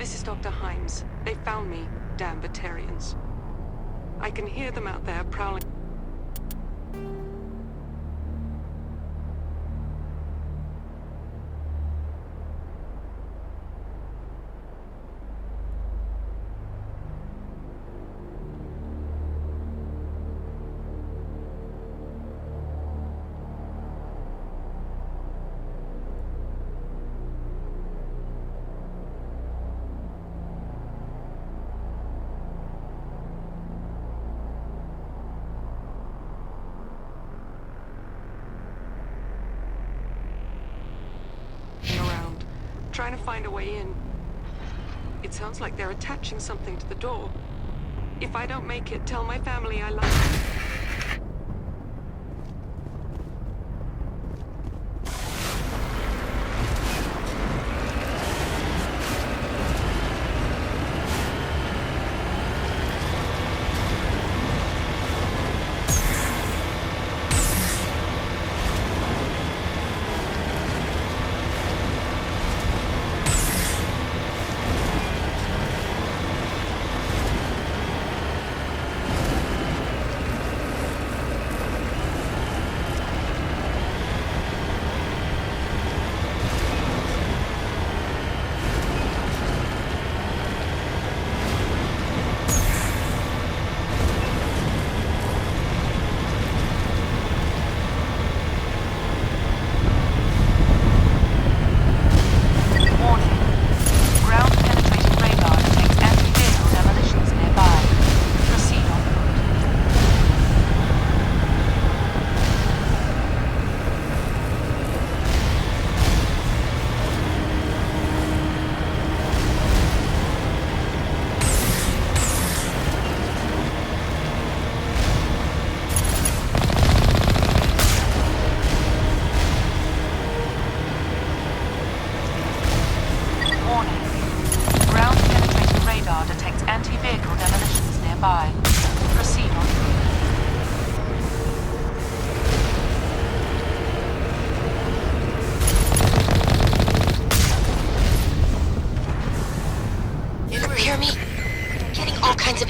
Speaker 6: This is Dr. Himes. They found me, damn Batarians. I can hear them out there prowling. Around, trying to find a way in. It sounds like they're attaching something to the door. If I don't make it, tell my family I love them.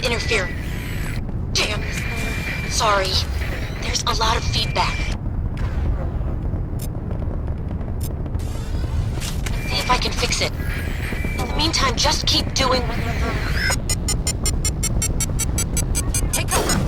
Speaker 4: Interfering. Damn. Sorry. There's a lot of feedback. See if I can fix it. In the meantime, just keep doing... Take cover!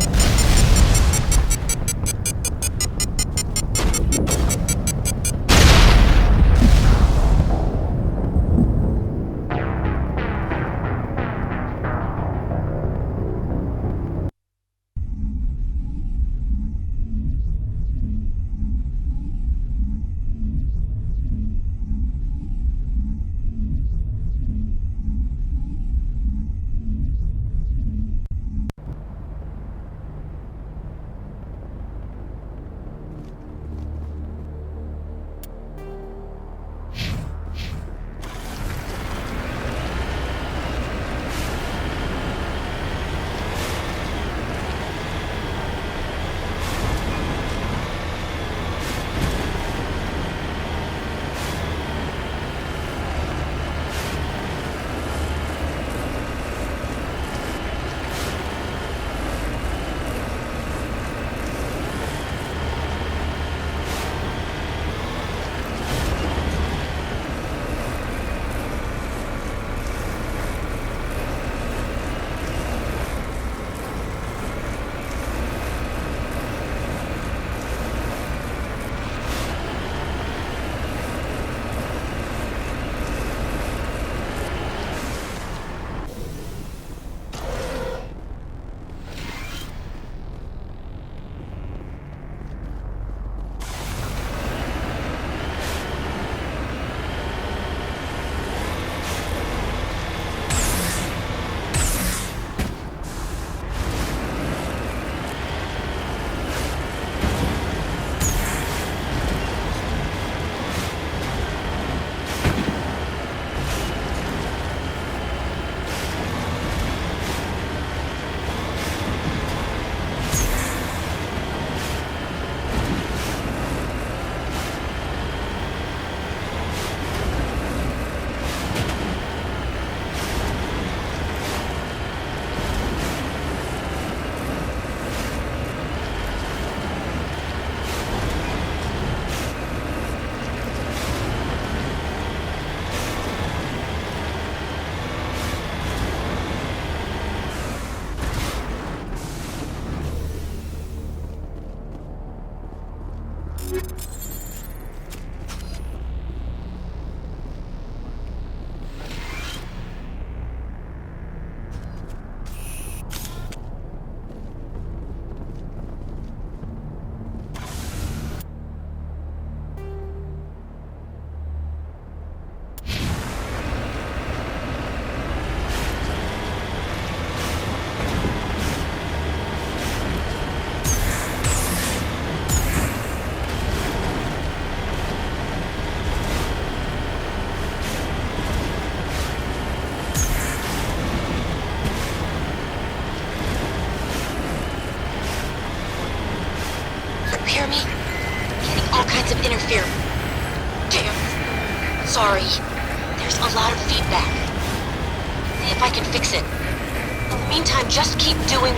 Speaker 2: if I can fix it. In the meantime, just keep doing...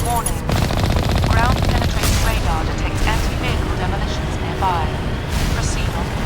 Speaker 8: Warning. Ground-penetrating radar detects anti-vehicle demolitions nearby. Proceed on foot.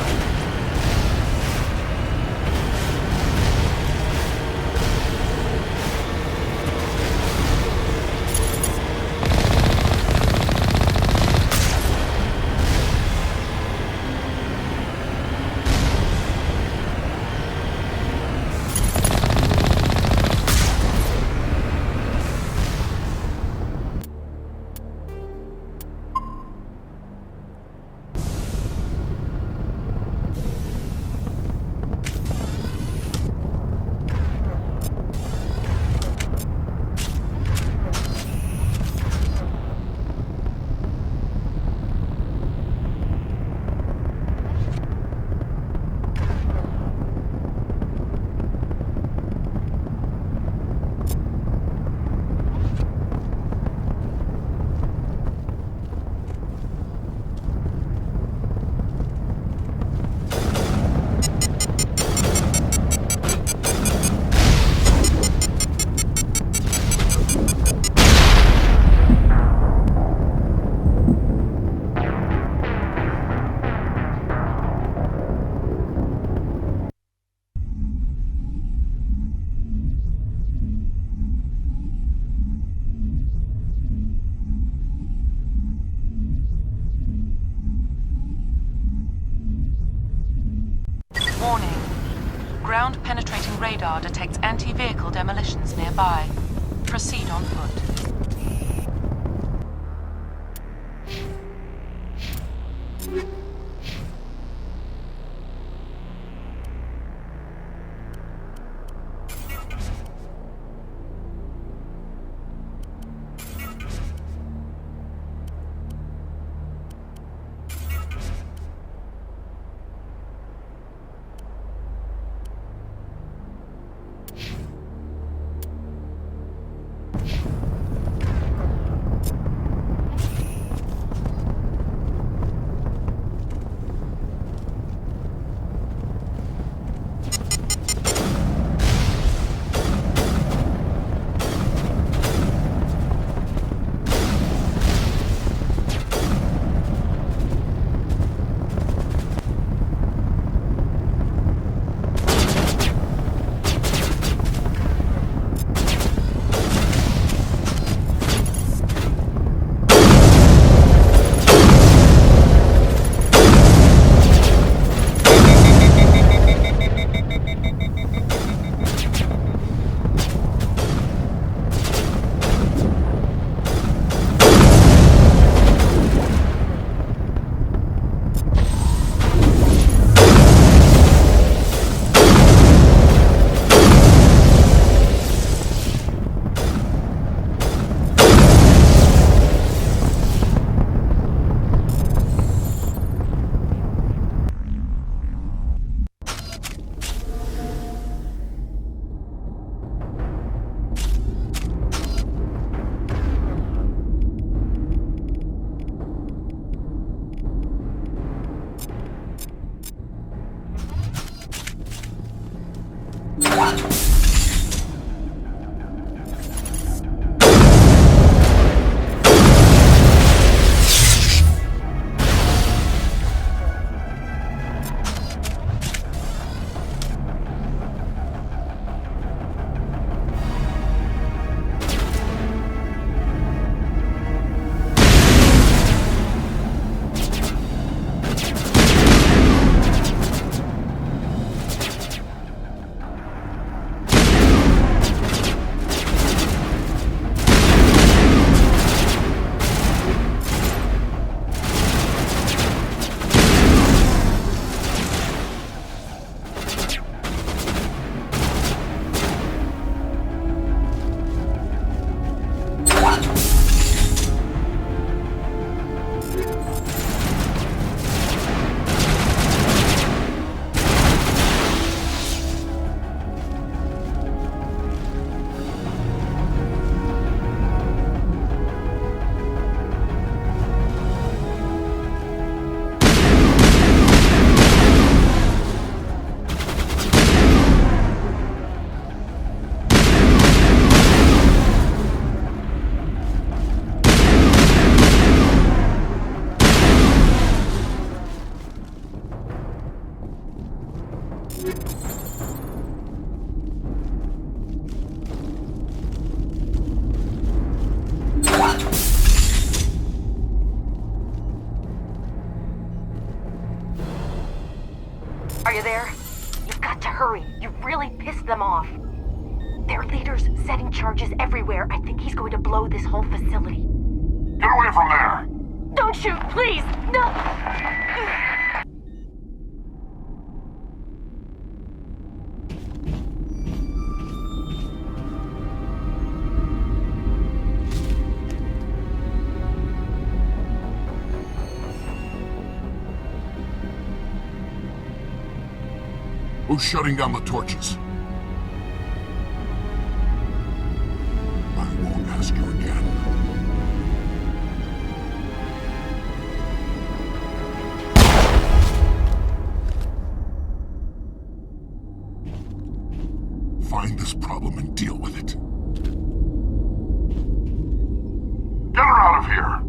Speaker 8: Warning. Ground-penetrating radar detects anti-vehicle demolitions nearby. Proceed on foot.
Speaker 4: really pissed them off. Their leader's setting charges everywhere. I think he's going to blow this whole facility.
Speaker 3: Get away from there!
Speaker 4: Don't shoot, please! No!
Speaker 3: Who's shutting down the torches? I won't ask you again. Find this problem and deal with it. Get her out of here!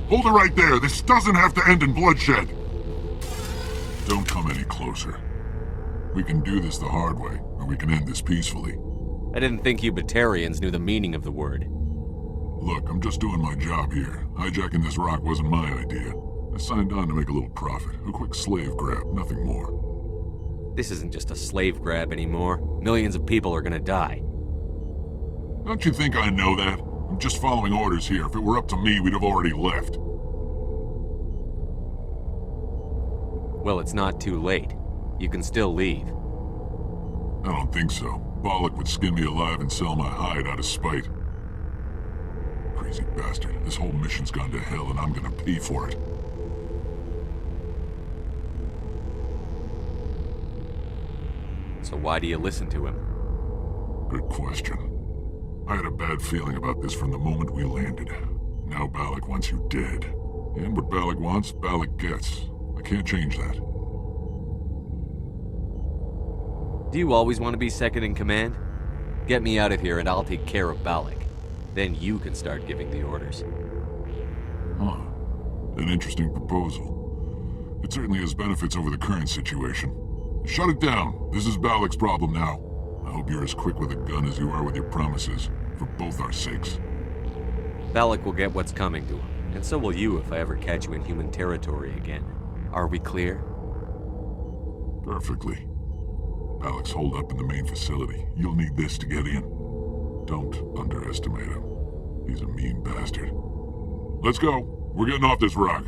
Speaker 3: Hold it right there. This doesn't have to end in bloodshed. Don't come any closer. We can do this the hard way, or we can end this peacefully.
Speaker 7: I didn't think you Batarians knew the meaning of the word.
Speaker 3: Look, I'm just doing my job here. Hijacking this rock wasn't my idea. I signed on to make a little profit. A quick slave grab, nothing more.
Speaker 7: This isn't just a slave grab anymore. Millions of people are gonna die.
Speaker 3: Don't you think I know that? I'm just following orders here. If it were up to me, we'd have already left.
Speaker 7: Well, it's not too late. You can still leave.
Speaker 3: I don't think so. Bollock would skin me alive and sell my hide out of spite. Crazy bastard. This whole mission's gone to hell and I'm gonna pay for it.
Speaker 7: So why do you listen to him?
Speaker 3: Good question. I had a bad feeling about this from the moment we landed. Now Bollock wants you dead. And what Bollock wants, Bollock gets. I can't change that.
Speaker 7: Do you always want to be second in command? Get me out of here and I'll take care of Bollock. Then you can start giving the orders.
Speaker 3: Huh. An interesting proposal. It certainly has benefits over the current situation. Shut it down. This is Bollock's problem now. I hope you're as quick with a gun as you are with your promises, for both our sakes.
Speaker 7: Bollock will get what's coming to him, and so will you if I ever catch you in human territory again. Are we clear?
Speaker 3: Perfectly. Bollock's holed up in the main facility. You'll need this to get in. Don't underestimate him. He's a mean bastard. Let's go. We're getting off this rock.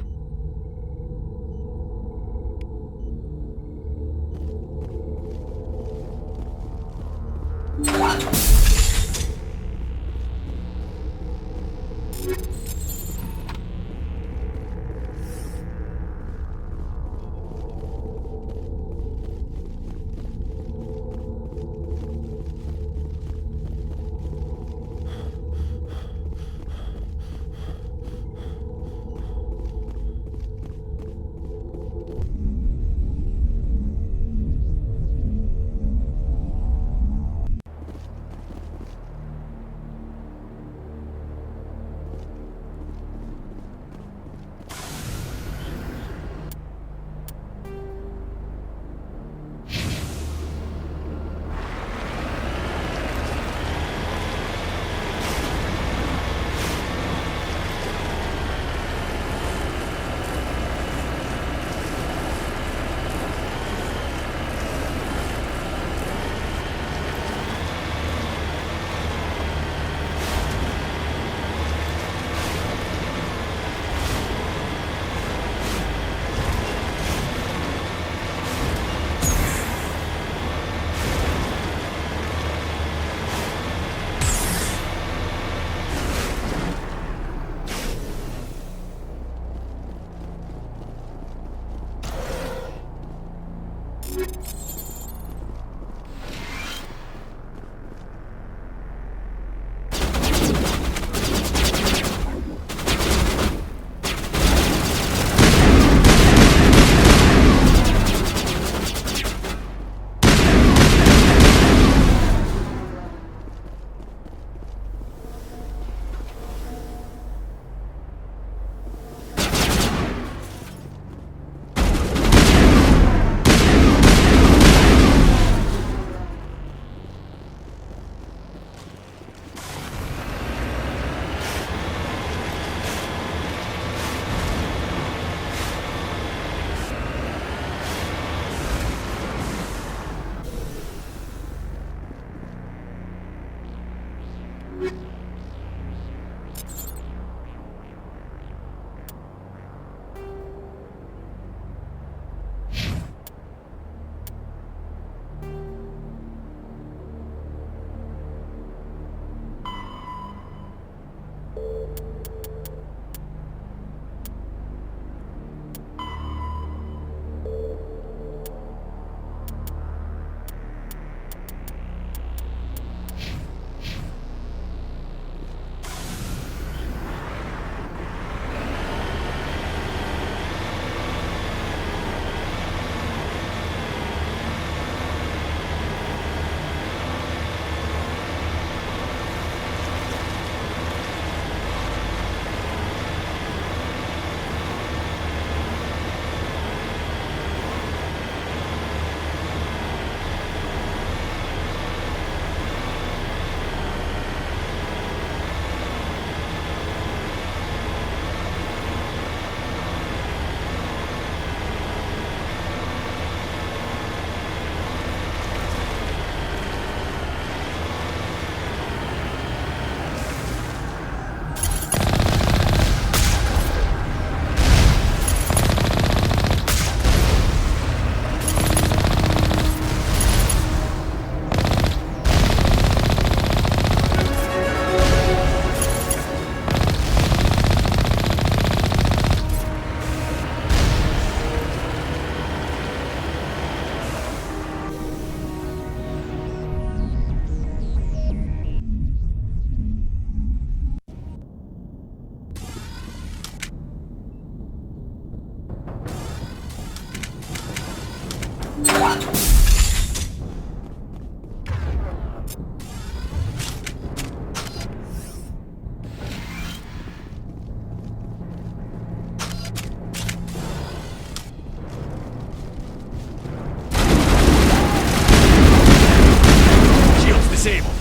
Speaker 20: Shields disabled.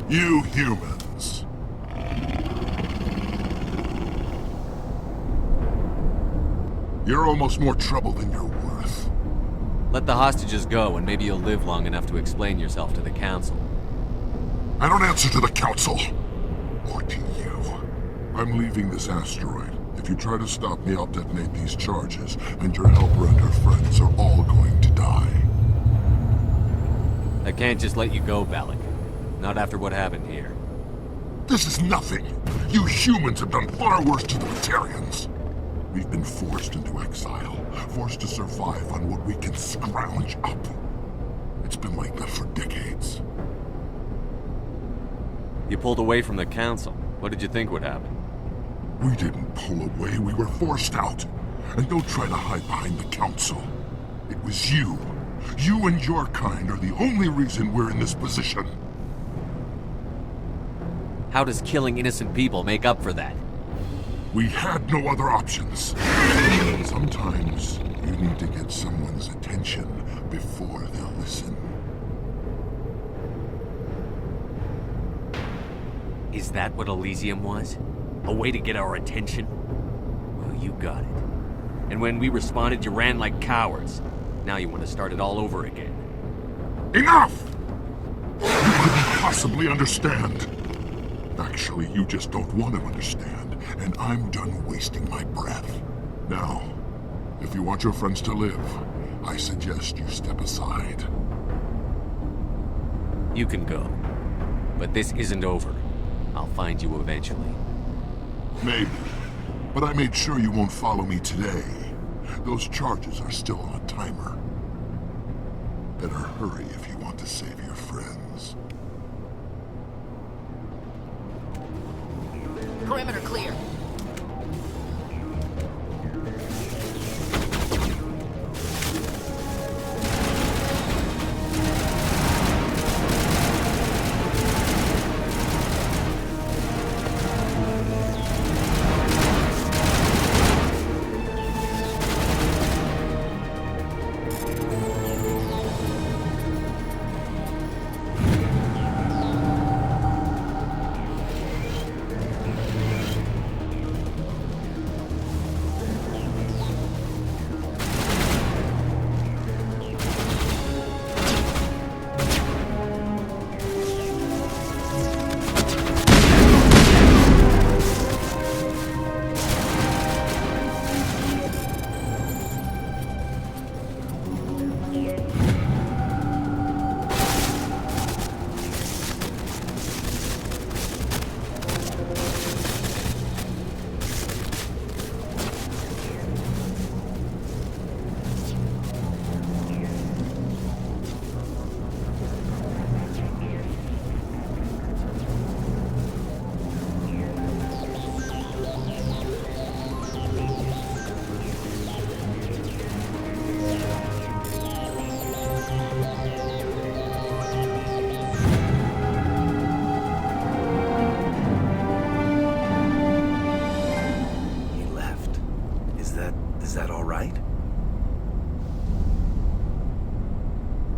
Speaker 3: You humans. You're almost more trouble than you're worth.
Speaker 7: Let the hostages go, and maybe you'll live long enough to explain yourself to the Council.
Speaker 3: I don't answer to the Council. Or to you. I'm leaving this asteroid. If you try to stop me, I'll detonate these charges, and your helper and her friends are all going to die.
Speaker 7: I can't just let you go, Balak. Not after what happened here.
Speaker 3: This is nothing. You humans have done far worse to the Batarians. We've been forced into exile, forced to survive on what we can scrounge up. It's been like that for decades.
Speaker 7: You pulled away from the Council. What did you think would happen?
Speaker 3: We didn't pull away, we were forced out. And don't try to hide behind the Council. It was you. You and your kind are the only reason we're in this position.
Speaker 7: How does killing innocent people make up for that?
Speaker 3: We had no other options. Sometimes you need to get someone's attention before they'll listen.
Speaker 7: Is that what Elysium was? A way to get our attention? Well, you got it. And when we responded, you ran like cowards. Now you want to start it all over again.
Speaker 3: Enough! You couldn't possibly understand. Actually, you just don't want to understand, and I'm done wasting my breath. Now, if you want your friends to live, I suggest you step aside.
Speaker 7: You can go. But this isn't over. I'll find you eventually.
Speaker 3: Maybe. But I made sure you won't follow me today. Those charges are still on a timer. Better hurry if you want to save your friends.
Speaker 11: Perimeter clear.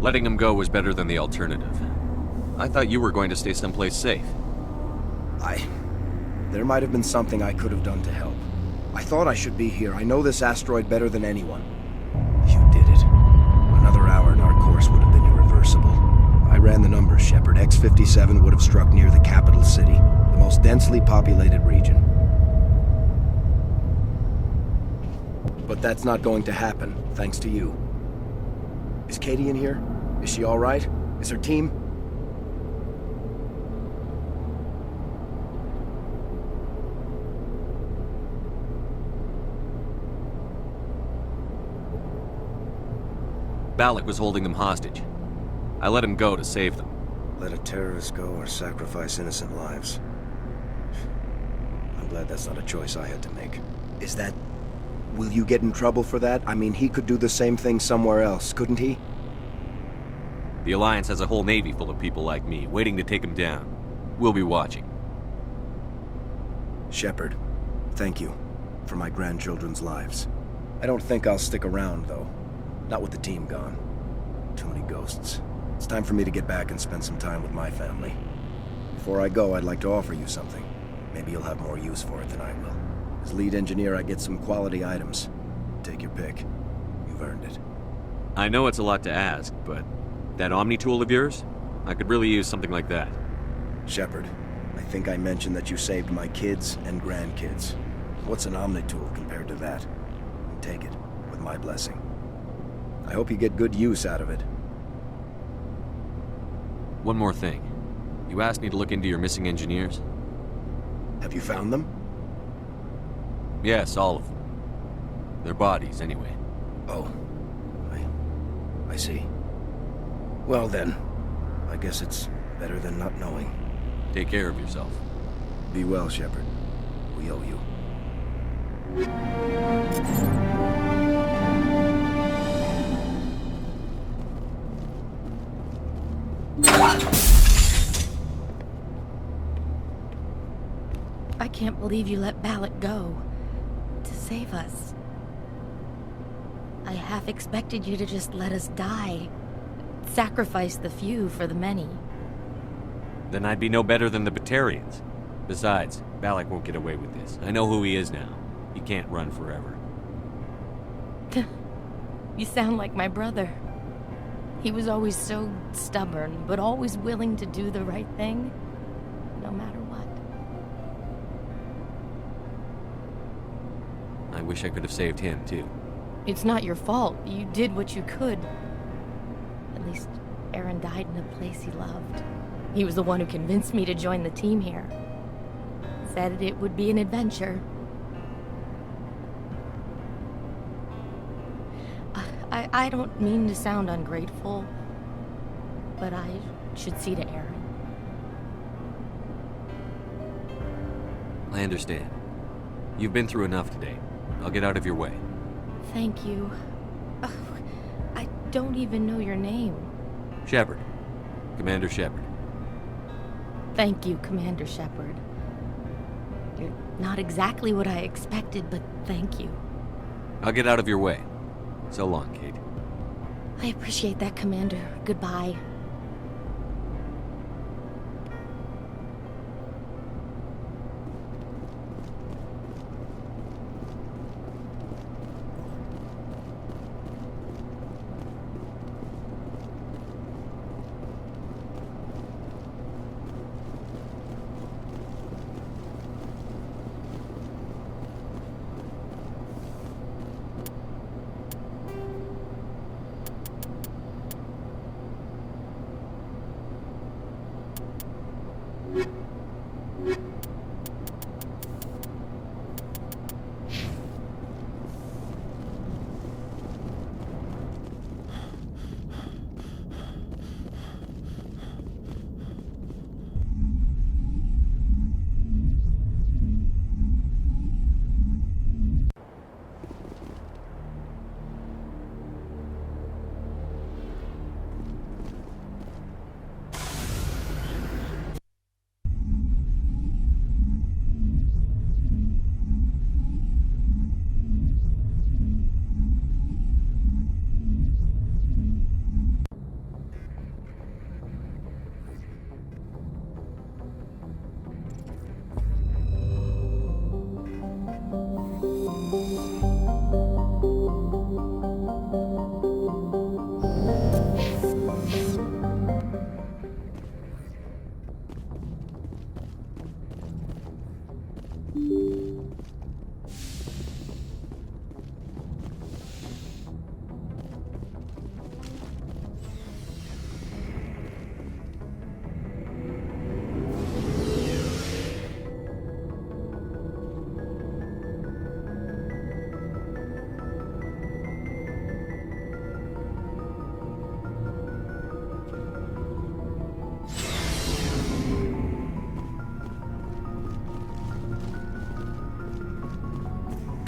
Speaker 7: Letting him go was better than the alternative. I thought you were going to stay someplace safe.
Speaker 11: There might have been something I could have done to help. I thought I should be here. I know this asteroid better than anyone. You did it. Another hour and our course would have been irreversible. I ran the numbers, Shepard. X-57 would have struck near the capital city, the most densely populated region. But that's not going to happen, thanks to you. Is Katie in here? Is she all right? Is her team?
Speaker 7: Balak was holding them hostage. I let him go to save them.
Speaker 11: Let a terrorist go or sacrifice innocent lives. I'm glad that's not a choice I had to make. Is that... Will you get in trouble for that? I mean, he could do the same thing somewhere else, couldn't he?
Speaker 7: The Alliance has a whole navy full of people like me, waiting to take him down. We'll be watching.
Speaker 11: Shepard, thank you for my grandchildren's lives. I don't think I'll stick around, though. Not with the team gone. Too many ghosts. It's time for me to get back and spend some time with my family. Before I go, I'd like to offer you something. Maybe you'll have more use for it than I will. As lead engineer, I get some quality items. Take your pick. You've earned it.
Speaker 7: I know it's a lot to ask, but that Omni tool of yours? I could really use something like that.
Speaker 11: Shepard, I think I mentioned that you saved my kids and grandkids. What's an Omni tool compared to that? Take it, with my blessing. I hope you get good use out of it.
Speaker 7: One more thing. You asked me to look into your missing engineers?
Speaker 11: Have you found them?
Speaker 7: Yes, all of them. Their bodies, anyway.
Speaker 11: Oh. I see. Well then, I guess it's better than not knowing.
Speaker 7: Take care of yourself.
Speaker 11: Be well, Shepard. We owe you.
Speaker 4: I can't believe you let Balak go. To save us. I half expected you to just let us die. Sacrifice the few for the many.
Speaker 7: Then I'd be no better than the Batarians. Besides, Balak won't get away with this. I know who he is now. He can't run forever.
Speaker 4: You sound like my brother. He was always so stubborn, but always willing to do the right thing, no matter what.
Speaker 7: I wish I could have saved him, too.
Speaker 4: It's not your fault. You did what you could. At least, Aaron died in a place he loved. He was the one who convinced me to join the team here. Said it would be an adventure. I don't mean to sound ungrateful, but I should see to Aaron.
Speaker 7: I understand. You've been through enough today. I'll get out of your way.
Speaker 4: Thank you. Oh, I don't even know your name.
Speaker 7: Shepard. Commander Shepard.
Speaker 4: Thank you, Commander Shepard. You're not exactly what I expected, but thank you.
Speaker 7: I'll get out of your way. So long, Kate.
Speaker 4: I appreciate that, Commander. Goodbye.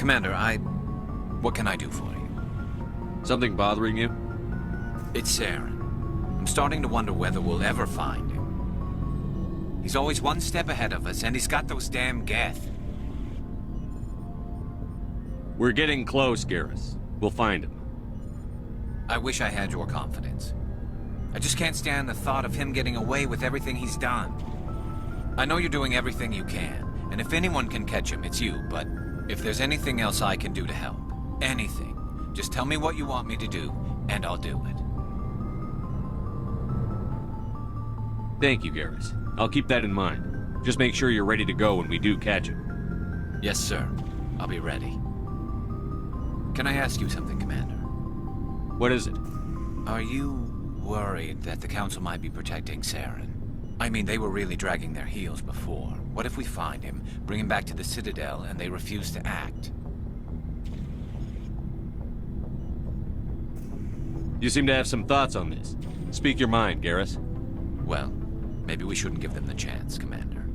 Speaker 13: Commander, what can I do for you?
Speaker 7: Something bothering you?
Speaker 13: It's Saren. I'm starting to wonder whether we'll ever find him. He's always one step ahead of us, and he's got those damn Geth.
Speaker 7: We're getting close, Garrus. We'll find him.
Speaker 13: I wish I had your confidence. I just can't stand the thought of him getting away with everything he's done. I know you're doing everything you can, and if anyone can catch him, it's you, but if there's anything else I can do to help, anything, just tell me what you want me to do, and I'll do it.
Speaker 7: Thank you, Garrus. I'll keep that in mind. Just make sure you're ready to go when we do catch him.
Speaker 13: Yes, sir. I'll be ready. Can I ask you something, Commander?
Speaker 7: What is it?
Speaker 13: Are you worried that the Council might be protecting Saren? I mean, they were really dragging their heels before. What if we find him, bring him back to the Citadel, and they refuse to act?
Speaker 7: You seem to have some thoughts on this. Speak your mind, Garrus.
Speaker 13: Well, maybe we shouldn't give them the chance, Commander.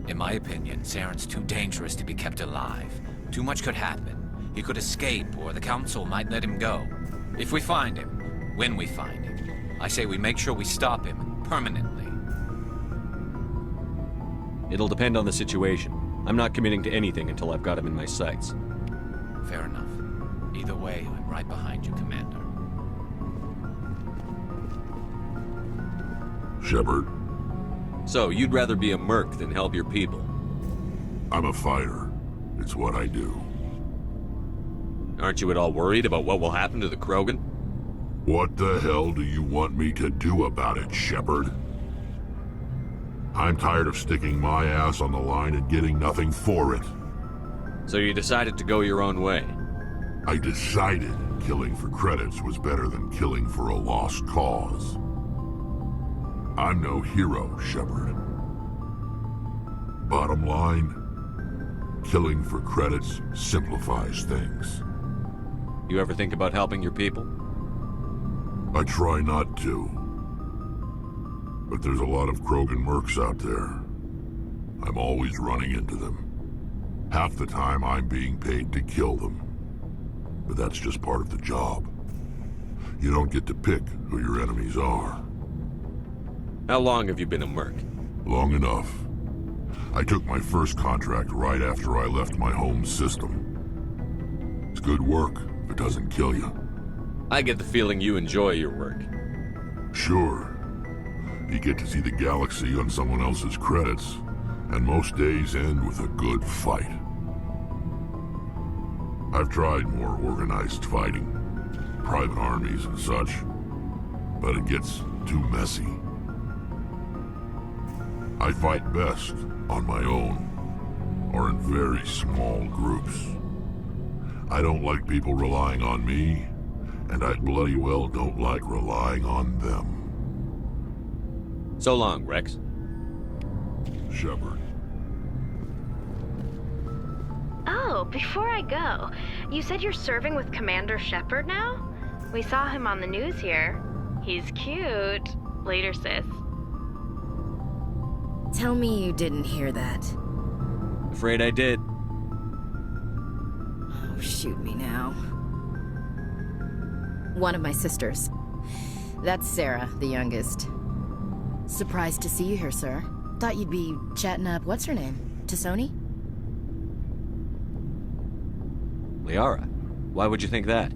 Speaker 13: In my opinion, Saren's too dangerous to be kept alive. Too much could happen. He could escape, or the Council might let him go. If we find him, when we find him, I say we make sure we stop him permanently.
Speaker 7: It'll depend on the situation. I'm not committing to anything until I've got him in my sights.
Speaker 13: Fair enough. Either way, I'm right behind you, Commander.
Speaker 3: Shepard.
Speaker 7: So, you'd rather be a merc than help your people?
Speaker 3: I'm a fighter. It's what I do.
Speaker 7: Aren't you at all worried about what will happen to the Krogan?
Speaker 3: What the hell do you want me to do about it, Shepard? I'm tired of sticking my ass on the line and getting nothing for it.
Speaker 7: So you decided to go your own way?
Speaker 3: I decided killing for credits was better than killing for a lost cause. I'm no hero, Shepard. Bottom line, killing for credits simplifies things.
Speaker 7: You ever think about helping your people?
Speaker 3: I try not to. But there's a lot of Krogan mercs out there. I'm always running into them. Half the time I'm being paid to kill them. But that's just part of the job. You don't get to pick who your enemies are.
Speaker 7: How long have you been a merc?
Speaker 3: Long enough. I took my first contract right after I left my home system. It's good work if it doesn't kill you.
Speaker 7: I get the feeling you enjoy your work.
Speaker 3: Sure. You get to see the galaxy on someone else's credits, and most days end with a good fight. I've tried more organized fighting, private armies and such, but it gets too messy. I fight best on my own, or in very small groups. I don't like people relying on me, and I bloody well don't like relying on them.
Speaker 7: So long, Rex.
Speaker 3: Shepard.
Speaker 22: Oh, before I go, you said you're serving with Commander Shepard now? We saw him on the news here. He's cute. Later, sis.
Speaker 4: Tell me you didn't hear that.
Speaker 7: Afraid I did.
Speaker 4: Oh, shoot me now. One of my sisters. That's Sarah, the youngest. Surprised to see you here, sir. Thought you'd be chatting up, what's her name? Tassoni?
Speaker 7: Liara, why would you think that?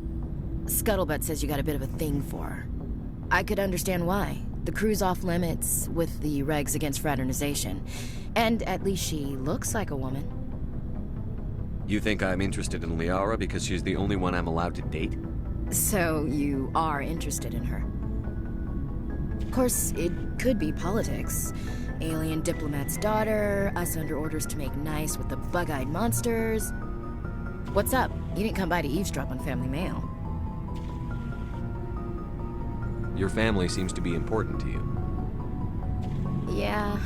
Speaker 4: Scuttlebutt says you got a bit of a thing for her. I could understand why. The crew's off limits with the regs against fraternization. And at least she looks like a woman.
Speaker 7: You think I'm interested in Liara because she's the only one I'm allowed to date?
Speaker 4: So you are interested in her? Of course, it could be politics. Alien diplomat's daughter, us under orders to make nice with the bug-eyed monsters. What's up? You didn't come by to eavesdrop on Family Mail.
Speaker 7: Your family seems to be important to you.
Speaker 4: Yeah,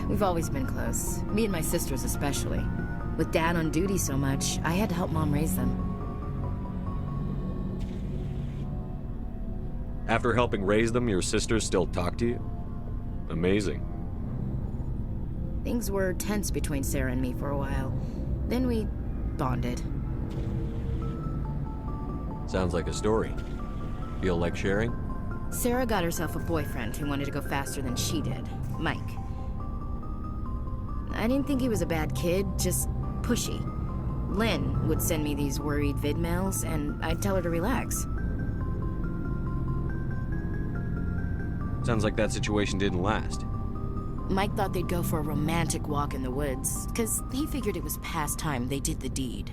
Speaker 4: we've always been close. Me and my sisters especially. With Dad on duty so much, I had to help Mom raise them.
Speaker 7: After helping raise them, your sisters still talk to you? Amazing.
Speaker 4: Things were tense between Sarah and me for a while. Then we bonded.
Speaker 7: Sounds like a story. Feel like sharing?
Speaker 4: Sarah got herself a boyfriend who wanted to go faster than she did, Mike. I didn't think he was a bad kid, just pushy. Lynn would send me these worried vid mails, and I'd tell her to relax.
Speaker 7: Sounds like that situation didn't last.
Speaker 4: Mike thought they'd go for a romantic walk in the woods, because he figured it was past time they did the deed.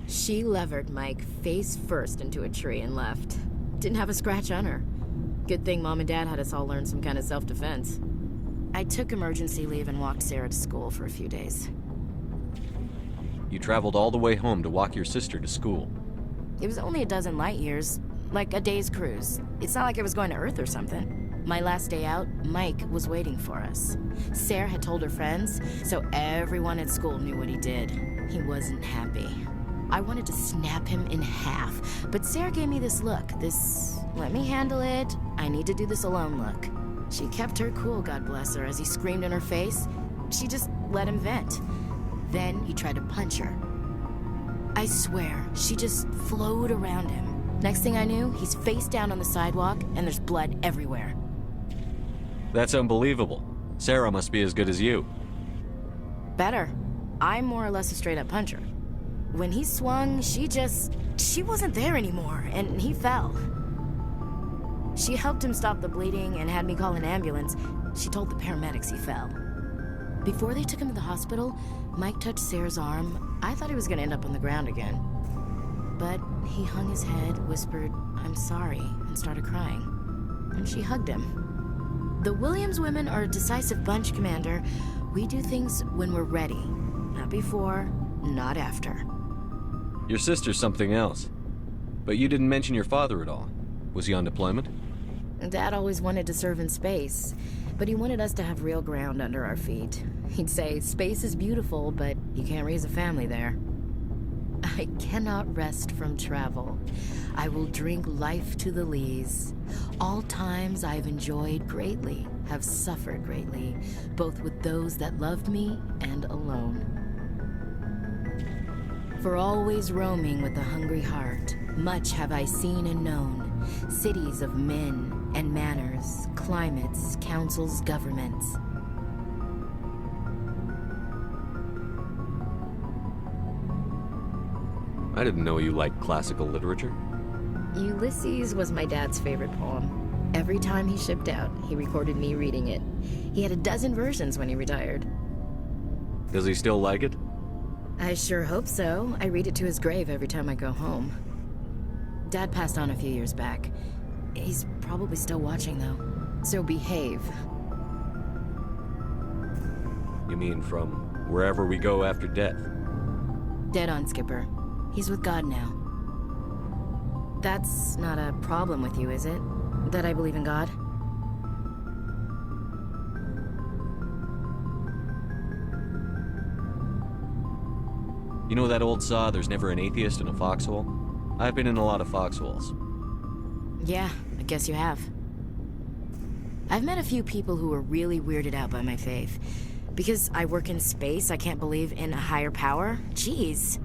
Speaker 4: She levered Mike face first into a tree and left. Didn't have a scratch on her. Good thing Mom and Dad had us all learn some kind of self-defense. I took emergency leave and walked Sarah to school for a few days.
Speaker 7: You traveled all the way home to walk your sister to school.
Speaker 4: It was only a dozen light years, like a day's cruise. It's not like I was going to Earth or something. My last day out, Mike was waiting for us. Sarah had told her friends, so everyone at school knew what he did. He wasn't happy. I wanted to snap him in half, but Sarah gave me this look, this let me handle it, I need to do this alone look. She kept her cool, God bless her, as he screamed in her face. She just let him vent. Then he tried to punch her. I swear, she just flowed around him. Next thing I knew, he's face down on the sidewalk, and there's blood everywhere.
Speaker 7: That's unbelievable. Sarah must be as good as you.
Speaker 4: Better. I'm more or less a straight-up puncher. When he swung, she wasn't there anymore, and he fell. She helped him stop the bleeding and had me call an ambulance. She told the paramedics he fell. Before they took him to the hospital, Mike touched Sarah's arm. I thought he was going to end up on the ground again. But he hung his head, whispered, "I'm sorry," and started crying. And she hugged him. The Williams women are a decisive bunch, Commander. We do things when we're ready. Not before, not after.
Speaker 7: Your sister's something else. But you didn't mention your father at all. Was he on deployment?
Speaker 4: Dad always wanted to serve in space, but he wanted us to have real ground under our feet. He'd say, space is beautiful, but you can't raise a family there. I cannot rest from travel. I will drink life to the lees. All times I've enjoyed greatly, have suffered greatly, both with those that loved me and alone. For always roaming with a hungry heart, much have I seen and known, cities of men and manners, climates, councils, governments.
Speaker 7: I didn't know you liked classical literature.
Speaker 4: Ulysses was my dad's favorite poem. Every time he shipped out, he recorded me reading it. He had a dozen versions when he retired.
Speaker 7: Does he still like it?
Speaker 4: I sure hope so. I read it to his grave every time I go home. Dad passed on a few years back. He's probably still watching, though. So behave.
Speaker 7: You mean from wherever we go after death?
Speaker 4: Dead on, Skipper. He's with God now. That's not a problem with you, is it? That I believe in God?
Speaker 7: You know that old saw, there's never an atheist in a foxhole? I've been in a lot of foxholes.
Speaker 4: Yeah, I guess you have. I've met a few people who were really weirded out by my faith. Because I work in space, I can't believe in a higher power? Jeez.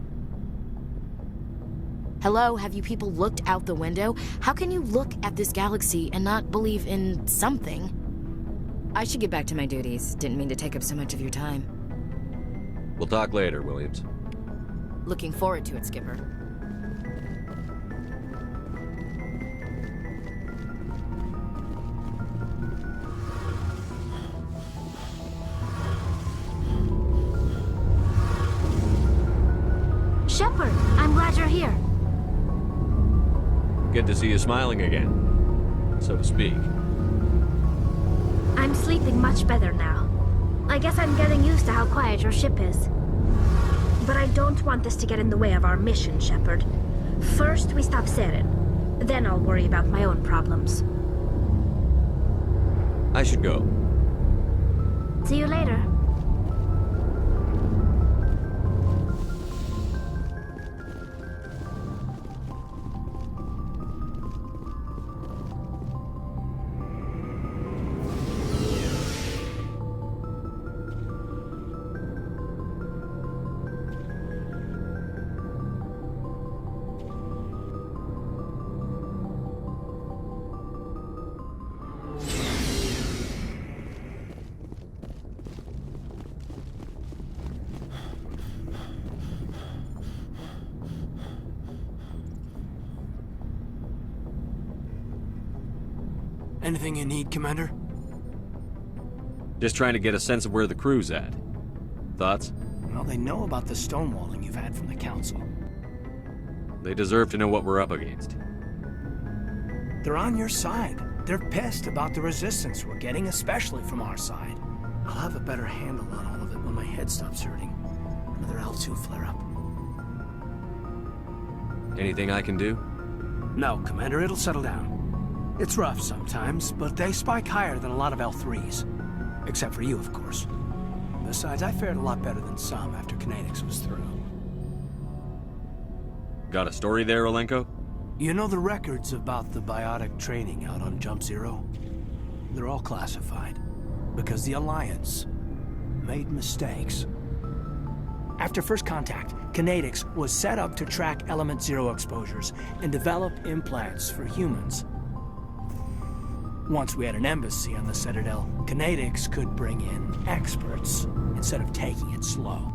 Speaker 4: Hello, have you people looked out the window? How can you look at this galaxy and not believe in something? I should get back to my duties. Didn't mean to take up so much of your time.
Speaker 7: We'll talk later, Williams.
Speaker 4: Looking forward to it, Skipper.
Speaker 12: Shepard, I'm glad you're here.
Speaker 7: Good to see you smiling again, so to speak.
Speaker 12: I'm sleeping much better now. I guess I'm getting used to how quiet your ship is. But I don't want this to get in the way of our mission, Shepard. First, we stop Saren. Then I'll worry about my own problems.
Speaker 7: I should go.
Speaker 12: See you later.
Speaker 14: Anything you need, Commander?
Speaker 7: Just trying to get a sense of where the crew's at. Thoughts?
Speaker 14: Well, they know about the stonewalling you've had from the Council.
Speaker 7: They deserve to know what we're up against.
Speaker 14: They're on your side. They're pissed about the resistance we're getting, especially from our side. I'll have a better handle on all of it when my head stops hurting. Another L2 flare-up.
Speaker 7: Anything I can do?
Speaker 14: No, Commander, it'll settle down. It's rough sometimes, but they spike higher than a lot of L3s. Except for you, of course. Besides, I fared a lot better than some after Kinetics was through.
Speaker 7: Got a story there, Olenko?
Speaker 14: You know the records about the biotic training out on Jump Zero? They're all classified. Because the Alliance made mistakes. After first contact, Kinetics was set up to track Element Zero exposures and develop implants for humans. Once we had an embassy on the Citadel, Kinetics could bring in experts instead of taking it slow.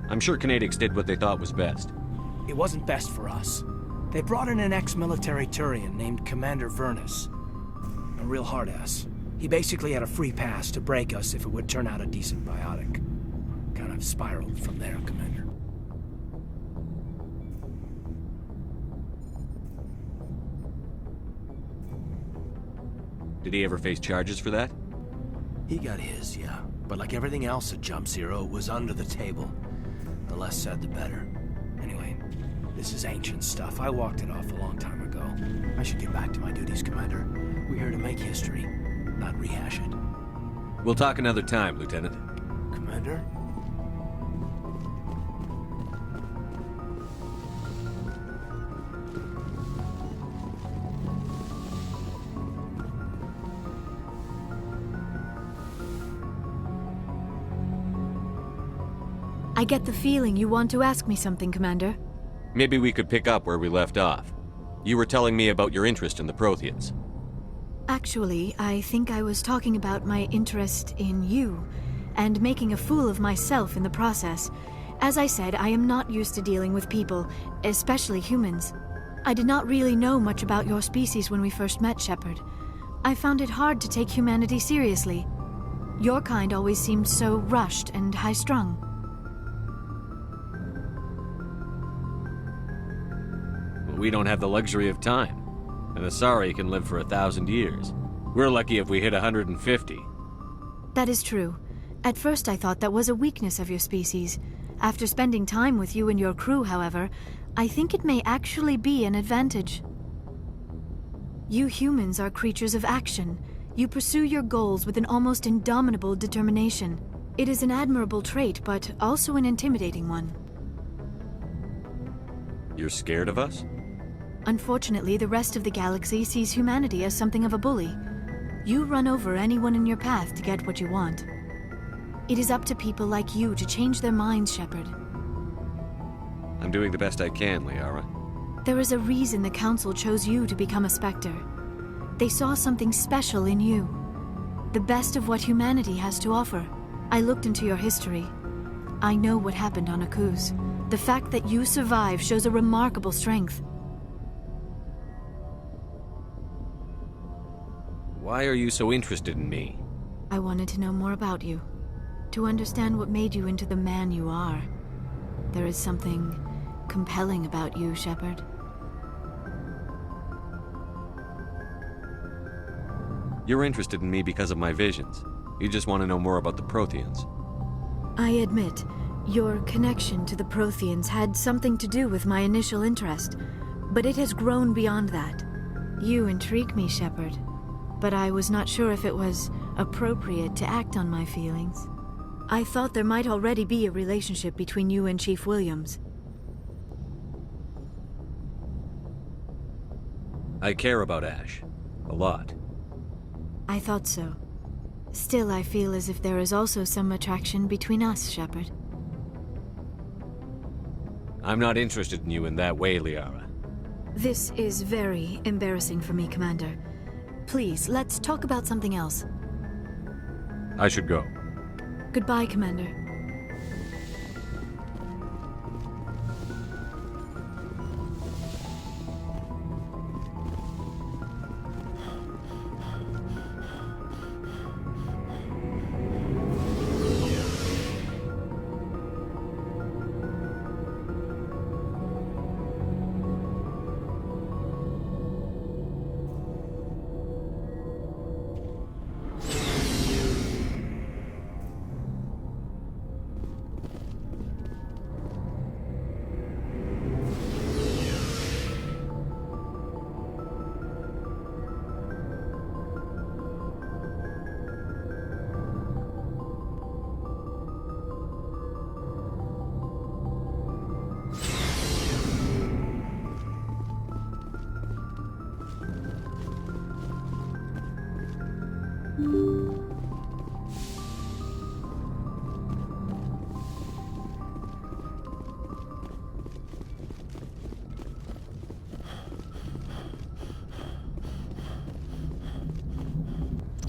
Speaker 7: I'm sure Kinetics did what they thought was best.
Speaker 14: It wasn't best for us. They brought in an ex-military Turian named Commander Vernus. A real hard-ass. He basically had a free pass to break us if it would turn out a decent biotic. Kind of spiraled from there, Commander.
Speaker 7: Did he ever face charges for that?
Speaker 14: He got his, yeah. But like everything else at Jump Zero, it was under the table. The less said, the better. Anyway, this is ancient stuff. I walked it off a long time ago. I should get back to my duties, Commander. We're here to make history, not rehash it.
Speaker 7: We'll talk another time, Lieutenant.
Speaker 14: Commander?
Speaker 15: I get the feeling you want to ask me something, Commander.
Speaker 7: Maybe we could pick up where we left off. You were telling me about your interest in the Protheans.
Speaker 15: Actually, I think I was talking about my interest in you, and making a fool of myself in the process. As I said, I am not used to dealing with people, especially humans. I did not really know much about your species when we first met, Shepard. I found it hard to take humanity seriously. Your kind always seemed so rushed and high-strung.
Speaker 7: We don't have the luxury of time. An Asari can live for 1,000 years. We're lucky if we hit 150.
Speaker 15: That is true. At first I thought that was a weakness of your species. After spending time with you and your crew, however, I think it may actually be an advantage. You humans are creatures of action. You pursue your goals with an almost indomitable determination. It is an admirable trait, but also an intimidating one.
Speaker 7: You're scared of us?
Speaker 15: Unfortunately, the rest of the galaxy sees humanity as something of a bully. You run over anyone in your path to get what you want. It is up to people like you to change their minds, Shepard.
Speaker 7: I'm doing the best I can, Liara.
Speaker 15: There is a reason the Council chose you to become a Spectre. They saw something special in you. The best of what humanity has to offer. I looked into your history. I know what happened on Akuz. The fact that you survived shows a remarkable strength.
Speaker 7: Why are you so interested in me?
Speaker 15: I wanted to know more about you. To understand what made you into the man you are. There is something compelling about you, Shepard.
Speaker 7: You're interested in me because of my visions. You just want to know more about the Protheans.
Speaker 15: I admit, your connection to the Protheans had something to do with my initial interest, but it has grown beyond that. You intrigue me, Shepard, but I was not sure if it was appropriate to act on my feelings. I thought there might already be a relationship between you and Chief Williams.
Speaker 7: I care about Ash. A lot.
Speaker 15: I thought so. Still, I feel as if there is also some attraction between us, Shepard.
Speaker 7: I'm not interested in you in that way, Liara.
Speaker 15: This is very embarrassing for me, Commander. Please, let's talk about something else.
Speaker 7: I should go.
Speaker 15: Goodbye, Commander.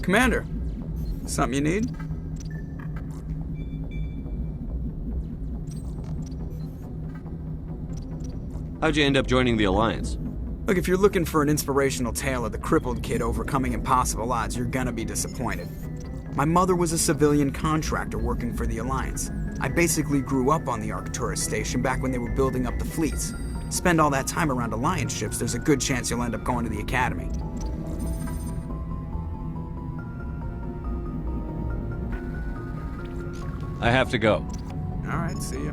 Speaker 1: Commander, something you need?
Speaker 7: How'd you end up joining the Alliance?
Speaker 1: Look, if you're looking for an inspirational tale of the crippled kid overcoming impossible odds, you're gonna be disappointed. My mother was a civilian contractor working for the Alliance. I basically grew up on the Arcturus station back when they were building up the fleets. Spend all that time around Alliance ships, there's a good chance you'll end up going to the Academy.
Speaker 7: I have to go.
Speaker 1: Alright, see ya.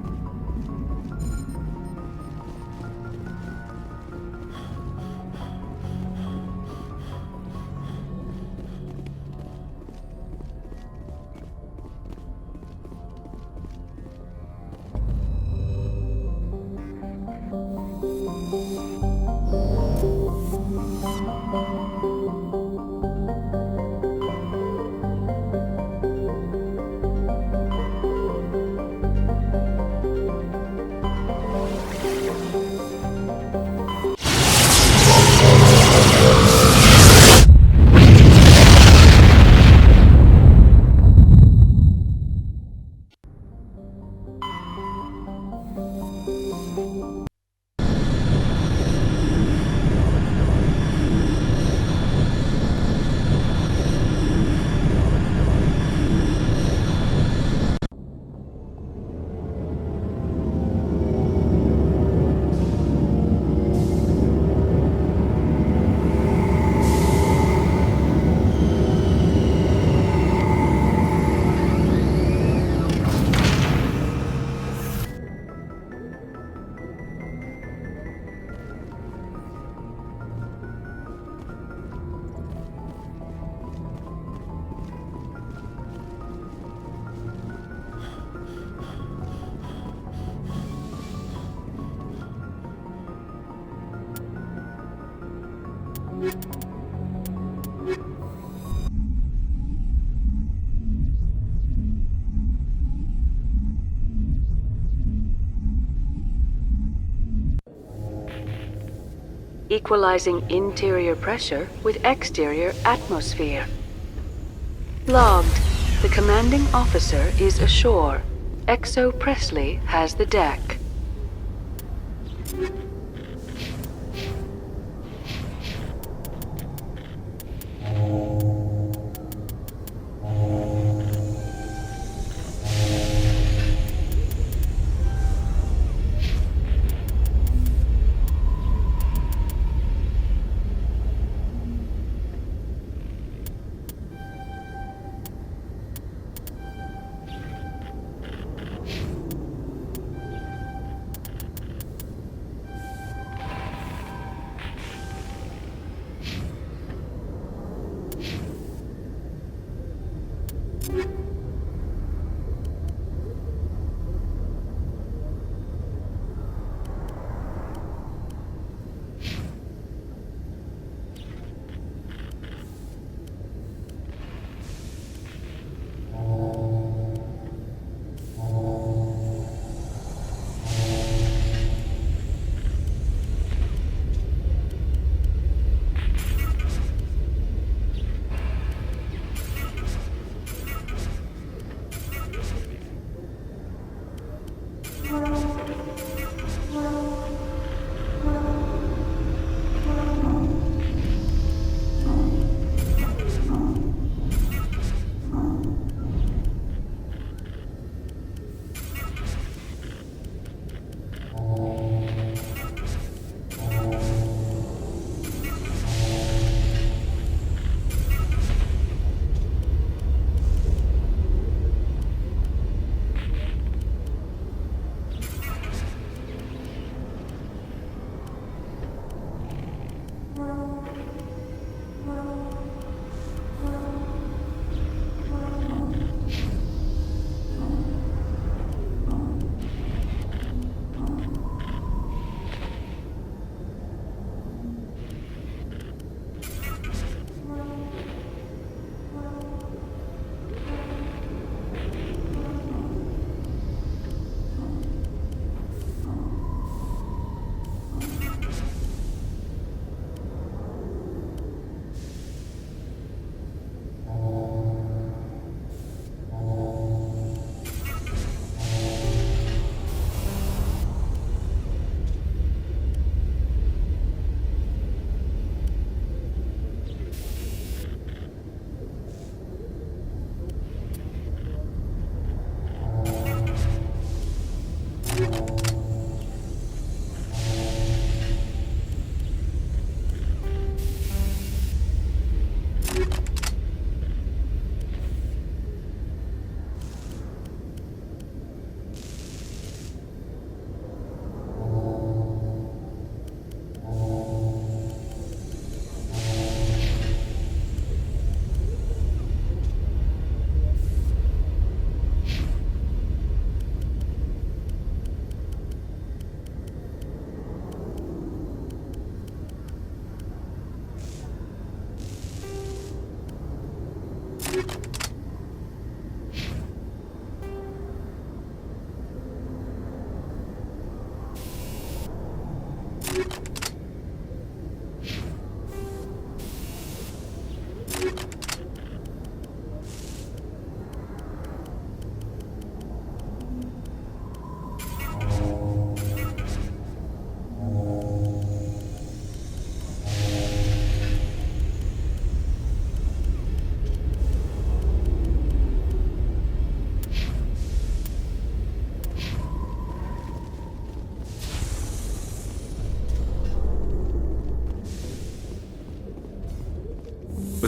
Speaker 16: Equalizing interior pressure with exterior atmosphere. Logged. The commanding officer is ashore. Exo Presley has the deck.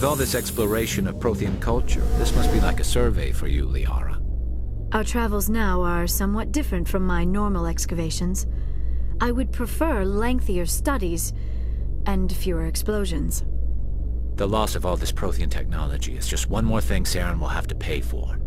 Speaker 13: With all this exploration of Prothean culture, this must be like a survey for you, Liara.
Speaker 15: Our travels now are somewhat different from my normal excavations. I would prefer lengthier studies and fewer explosions.
Speaker 13: The loss of all this Prothean technology is just one more thing Saren will have to pay for.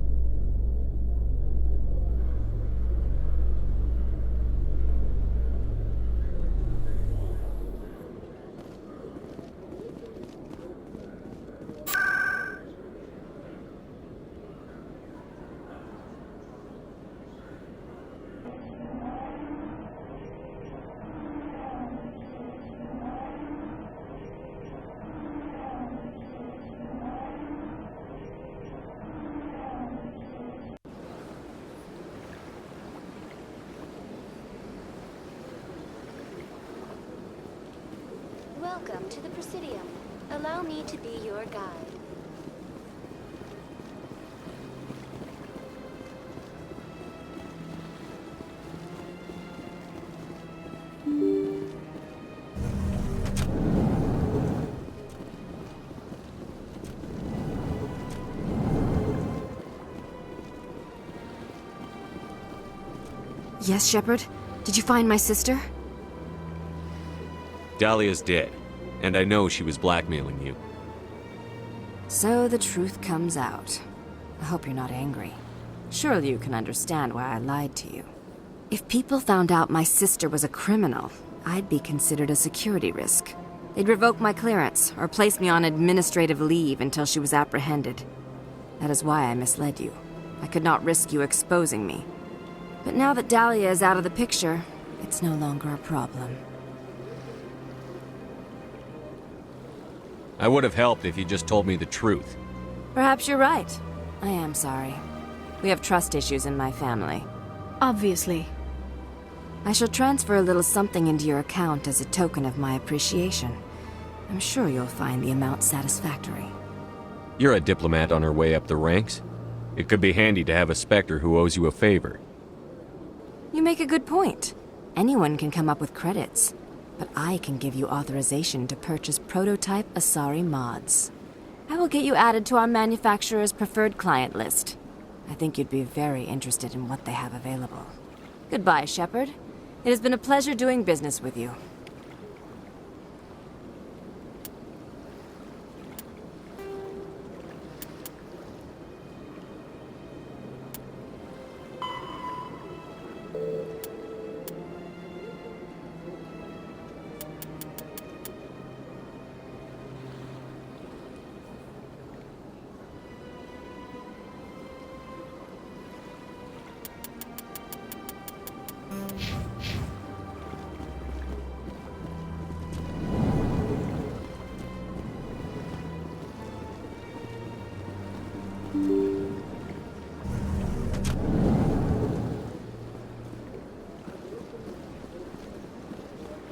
Speaker 18: Welcome to the Presidium. Allow me to be your guide.
Speaker 2: Yes, Shepard? Did you find my sister?
Speaker 7: Dahlia's dead, and I know she was blackmailing you.
Speaker 2: So the truth comes out. I hope you're not angry. Surely you can understand why I lied to you. If people found out my sister was a criminal, I'd be considered a security risk. They'd revoke my clearance, or place me on administrative leave until she was apprehended. That is why I misled you. I could not risk you exposing me. But now that Dahlia is out of the picture, it's no longer a problem.
Speaker 7: I would have helped if you just told me the truth.
Speaker 2: Perhaps you're right. I am sorry. We have trust issues in my family.
Speaker 15: Obviously.
Speaker 2: I shall transfer a little something into your account as a token of my appreciation. I'm sure you'll find the amount satisfactory.
Speaker 7: You're a diplomat on her way up the ranks. It could be handy to have a Spectre who owes you a favor.
Speaker 2: You make a good point. Anyone can come up with credits. But I can give you authorization to purchase prototype Asari mods. I will get you added to our manufacturer's preferred client list. I think you'd be very interested in what they have available. Goodbye, Shepard. It has been a pleasure doing business with you.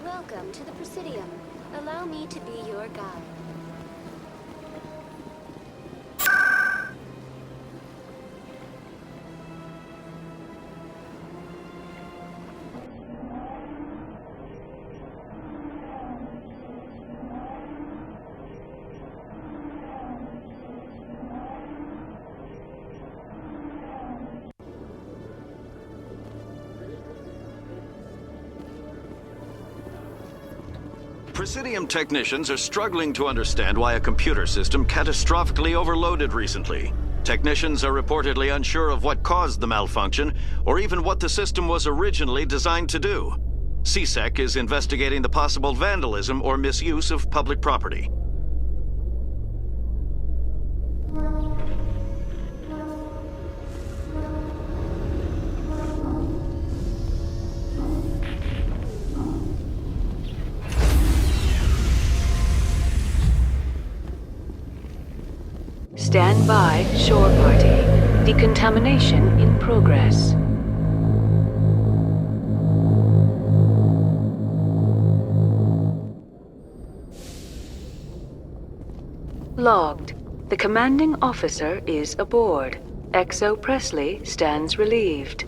Speaker 18: Welcome to the Presidium. Allow me to be your guide.
Speaker 10: Presidium technicians are struggling to understand why a computer system catastrophically overloaded recently. Technicians are reportedly unsure of what caused the malfunction, or even what the system was originally designed to do. CSEC is investigating the possible vandalism or misuse of public property.
Speaker 16: Stand by, shore party. Decontamination in progress. Logged. The commanding officer is aboard. XO Presley stands relieved.